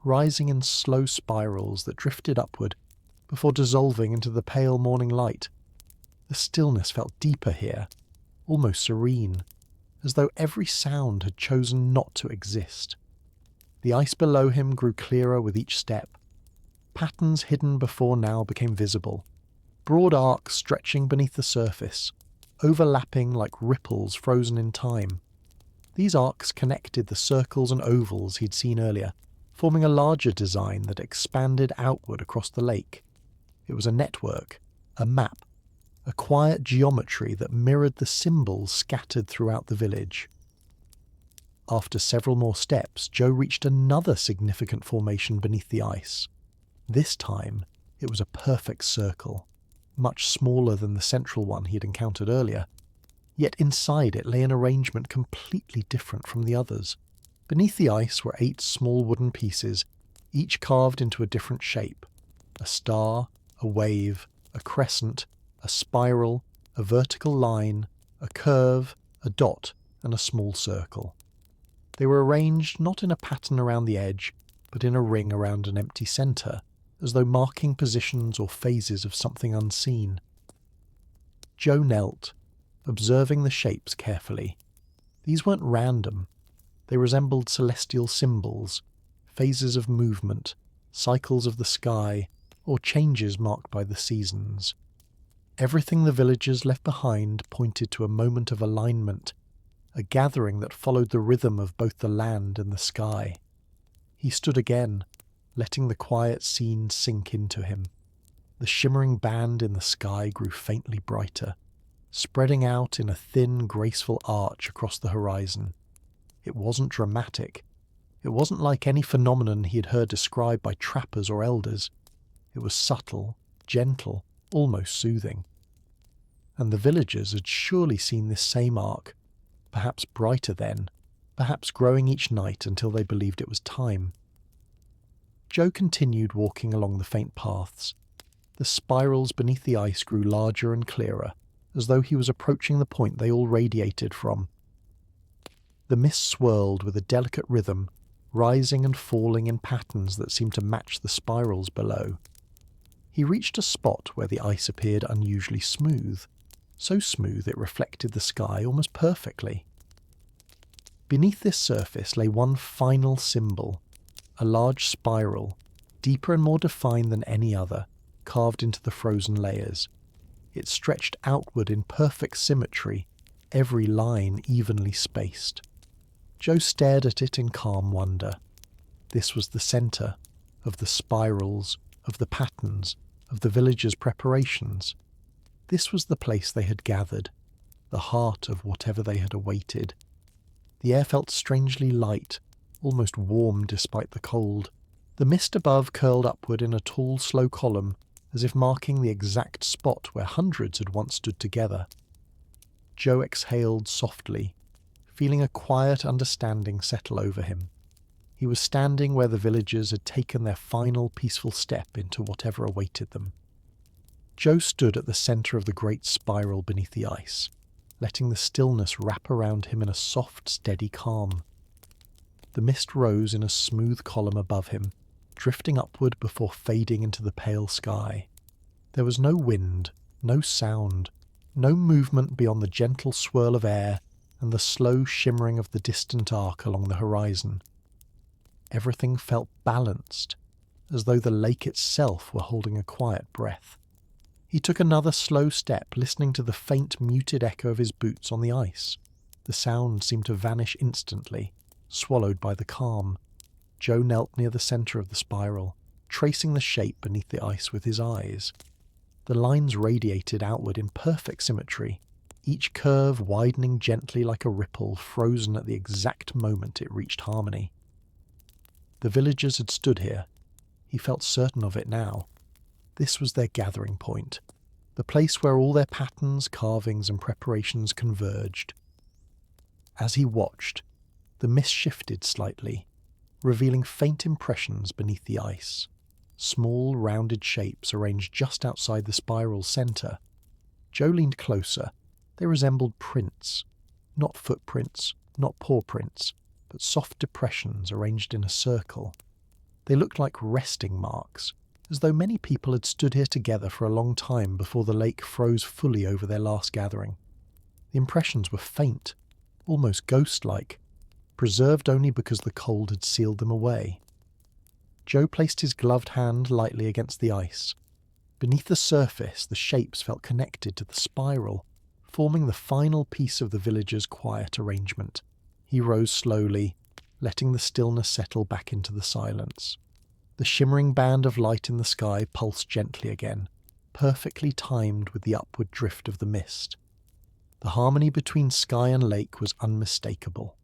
rising in slow spirals that drifted upward before dissolving into the pale morning light. The stillness felt deeper here, almost serene, as though every sound had chosen not to exist. The ice below him grew clearer with each step. Patterns hidden before now became visible, broad arcs stretching beneath the surface, overlapping like ripples frozen in time. These arcs connected the circles and ovals he'd seen earlier, forming a larger design that expanded outward across the lake. It was a network, a map, a quiet geometry that mirrored the symbols scattered throughout the village. After several more steps, Joe reached another significant formation beneath the ice. This time, it was a perfect circle, much smaller than the central one he had encountered earlier. Yet inside it lay an arrangement completely different from the others. Beneath the ice were 8 small wooden pieces, each carved into a different shape. A star, a wave, a crescent, a spiral, a vertical line, a curve, a dot, and a small circle. They were arranged not in a pattern around the edge, but in a ring around an empty centre, as though marking positions or phases of something unseen. Joe knelt, observing the shapes carefully. These weren't random. They resembled celestial symbols, phases of movement, cycles of the sky, or changes marked by the seasons. Everything the villagers left behind pointed to a moment of alignment, a gathering that followed the rhythm of both the land and the sky. He stood again, letting the quiet scene sink into him. The shimmering band in the sky grew faintly brighter, spreading out in a thin, graceful arch across the horizon. It wasn't dramatic. It wasn't like any phenomenon he had heard described by trappers or elders. It was subtle, gentle, almost soothing. And the villagers had surely seen this same arc, perhaps brighter then, perhaps growing each night until they believed it was time. Joe continued walking along the faint paths. The spirals beneath the ice grew larger and clearer, as though he was approaching the point they all radiated from. The mist swirled with a delicate rhythm, rising and falling in patterns that seemed to match the spirals below. He reached a spot where the ice appeared unusually smooth, so smooth it reflected the sky almost perfectly. Beneath this surface lay one final symbol, a large spiral, deeper and more defined than any other, carved into the frozen layers. It stretched outward in perfect symmetry, every line evenly spaced. Joe stared at it in calm wonder. This was the centre of the spirals, of the patterns, of the villagers' preparations. This was the place they had gathered, the heart of whatever they had awaited. The air felt strangely light, almost warm despite the cold. The mist above curled upward in a tall, slow column, as if marking the exact spot where hundreds had once stood together. Joe exhaled softly, feeling a quiet understanding settle over him. He was standing where the villagers had taken their final peaceful step into whatever awaited them. Joe stood at the centre of the great spiral beneath the ice, letting the stillness wrap around him in a soft, steady calm. The mist rose in a smooth column above him, drifting upward before fading into the pale sky. There was no wind, no sound, no movement beyond the gentle swirl of air and the slow shimmering of the distant arc along the horizon. Everything felt balanced, as though the lake itself were holding a quiet breath. He took another slow step, listening to the faint, muted echo of his boots on the ice. The sound seemed to vanish instantly, swallowed by the calm. Joe knelt near the centre of the spiral, tracing the shape beneath the ice with his eyes. The lines radiated outward in perfect symmetry, each curve widening gently like a ripple frozen at the exact moment it reached harmony. The villagers had stood here. He felt certain of it now. This was their gathering point, the place where all their patterns, carvings, and preparations converged. As he watched, the mist shifted slightly, revealing faint impressions beneath the ice. Small, rounded shapes arranged just outside the spiral's centre. Joe leaned closer. They resembled prints. Not footprints, not paw prints, but soft depressions arranged in a circle. They looked like resting marks, as though many people had stood here together for a long time before the lake froze fully over their last gathering. The impressions were faint, almost ghost-like, preserved only because the cold had sealed them away. Joe placed his gloved hand lightly against the ice. Beneath the surface, the shapes felt connected to the spiral, forming the final piece of the villagers' quiet arrangement. He rose slowly, letting the stillness settle back into the silence. The shimmering band of light in the sky pulsed gently again, perfectly timed with the upward drift of the mist. The harmony between sky and lake was unmistakable.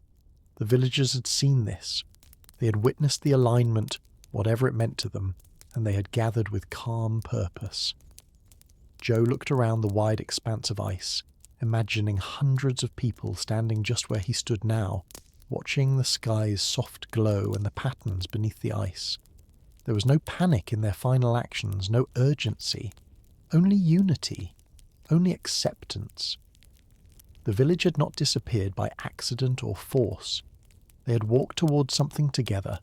The villagers had seen this. They had witnessed the alignment, whatever it meant to them, and they had gathered with calm purpose. Joe looked around the wide expanse of ice, imagining hundreds of people standing just where he stood now, watching the sky's soft glow and the patterns beneath the ice. There was no panic in their final actions, no urgency, only unity, only acceptance. The village had not disappeared by accident or force. They had walked towards something together,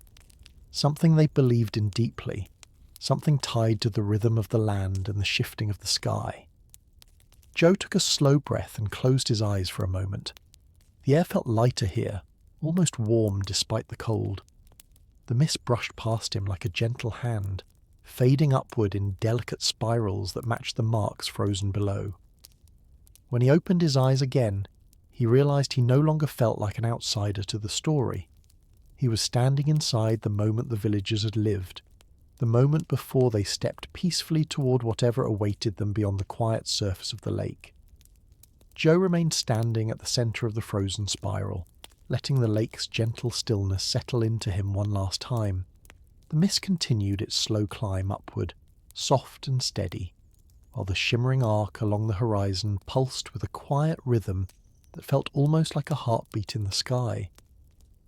something they believed in deeply, something tied to the rhythm of the land and the shifting of the sky. Joe took a slow breath and closed his eyes for a moment. The air felt lighter here, almost warm despite the cold. The mist brushed past him like a gentle hand, fading upward in delicate spirals that matched the marks frozen below. When he opened his eyes again, he realized he no longer felt like an outsider to the story. He was standing inside the moment the villagers had lived, the moment before they stepped peacefully toward whatever awaited them beyond the quiet surface of the lake. Joe remained standing at the center of the frozen spiral, letting the lake's gentle stillness settle into him one last time. The mist continued its slow climb upward, soft and steady, while the shimmering arc along the horizon pulsed with a quiet rhythm that felt almost like a heartbeat in the sky.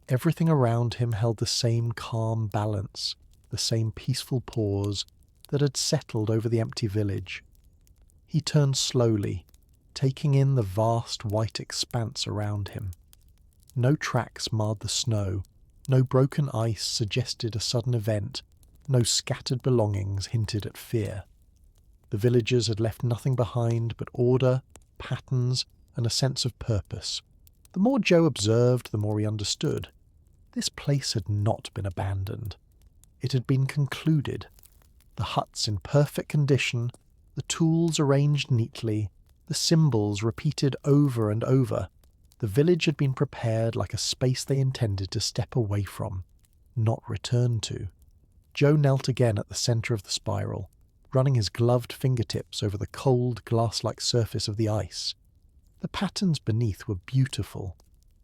Everything around him held the same calm balance, the same peaceful pause that had settled over the empty village. He turned slowly, taking in the vast white expanse around him. No tracks marred the snow, no broken ice suggested a sudden event, no scattered belongings hinted at fear. The villagers had left nothing behind but order, patterns, and a sense of purpose. The more Joe observed, the more he understood. This place had not been abandoned. It had been concluded. The huts in perfect condition, the tools arranged neatly, the symbols repeated over and over. The village had been prepared like a space they intended to step away from, not return to. Joe knelt again at the centre of the spiral, running his gloved fingertips over the cold, glass-like surface of the ice. The patterns beneath were beautiful,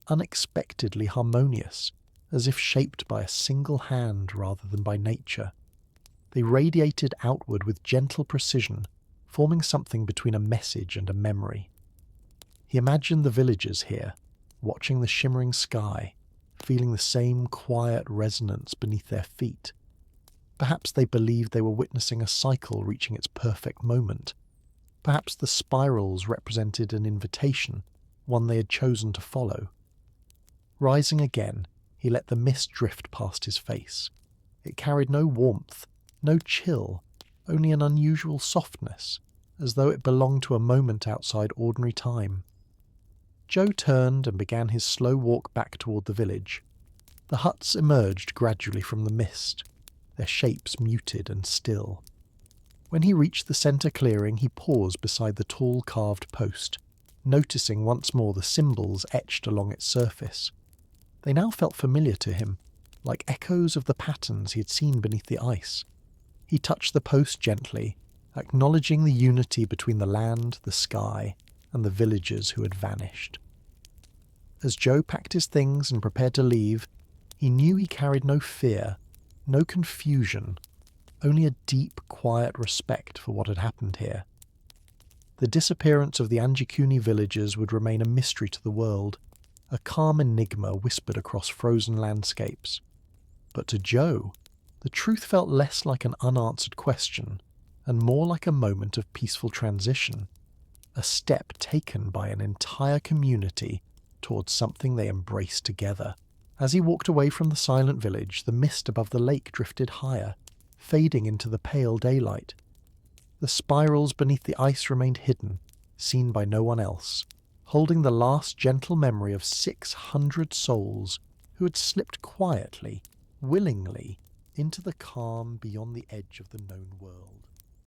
unexpectedly harmonious, as if shaped by a single hand rather than by nature. They radiated outward with gentle precision, forming something between a message and a memory. He imagined the villagers here, watching the shimmering sky, feeling the same quiet resonance beneath their feet. Perhaps they believed they were witnessing a cycle reaching its perfect moment. Perhaps the spirals represented an invitation, one they had chosen to follow. Rising again, he let the mist drift past his face. It carried no warmth, no chill, only an unusual softness, as though it belonged to a moment outside ordinary time. Joe turned and began his slow walk back toward the village. The huts emerged gradually from the mist, their shapes muted and still. When he reached the centre clearing, he paused beside the tall carved post, noticing once more the symbols etched along its surface. They now felt familiar to him, like echoes of the patterns he had seen beneath the ice. He touched the post gently, acknowledging the unity between the land, the sky, and the villagers who had vanished. As Joe packed his things and prepared to leave, he knew he carried no fear, no confusion, only a deep, quiet respect for what had happened here. The disappearance of the Anjikuni villagers would remain a mystery to the world, a calm enigma whispered across frozen landscapes. But to Joe, the truth felt less like an unanswered question, and more like a moment of peaceful transition, a step taken by an entire community towards something they embraced together. As he walked away from the silent village, the mist above the lake drifted higher, fading into the pale daylight. The spirals beneath the ice remained hidden, seen by no one else, holding the last gentle memory of 600 souls who had slipped quietly, willingly, into the calm beyond the edge of the known world.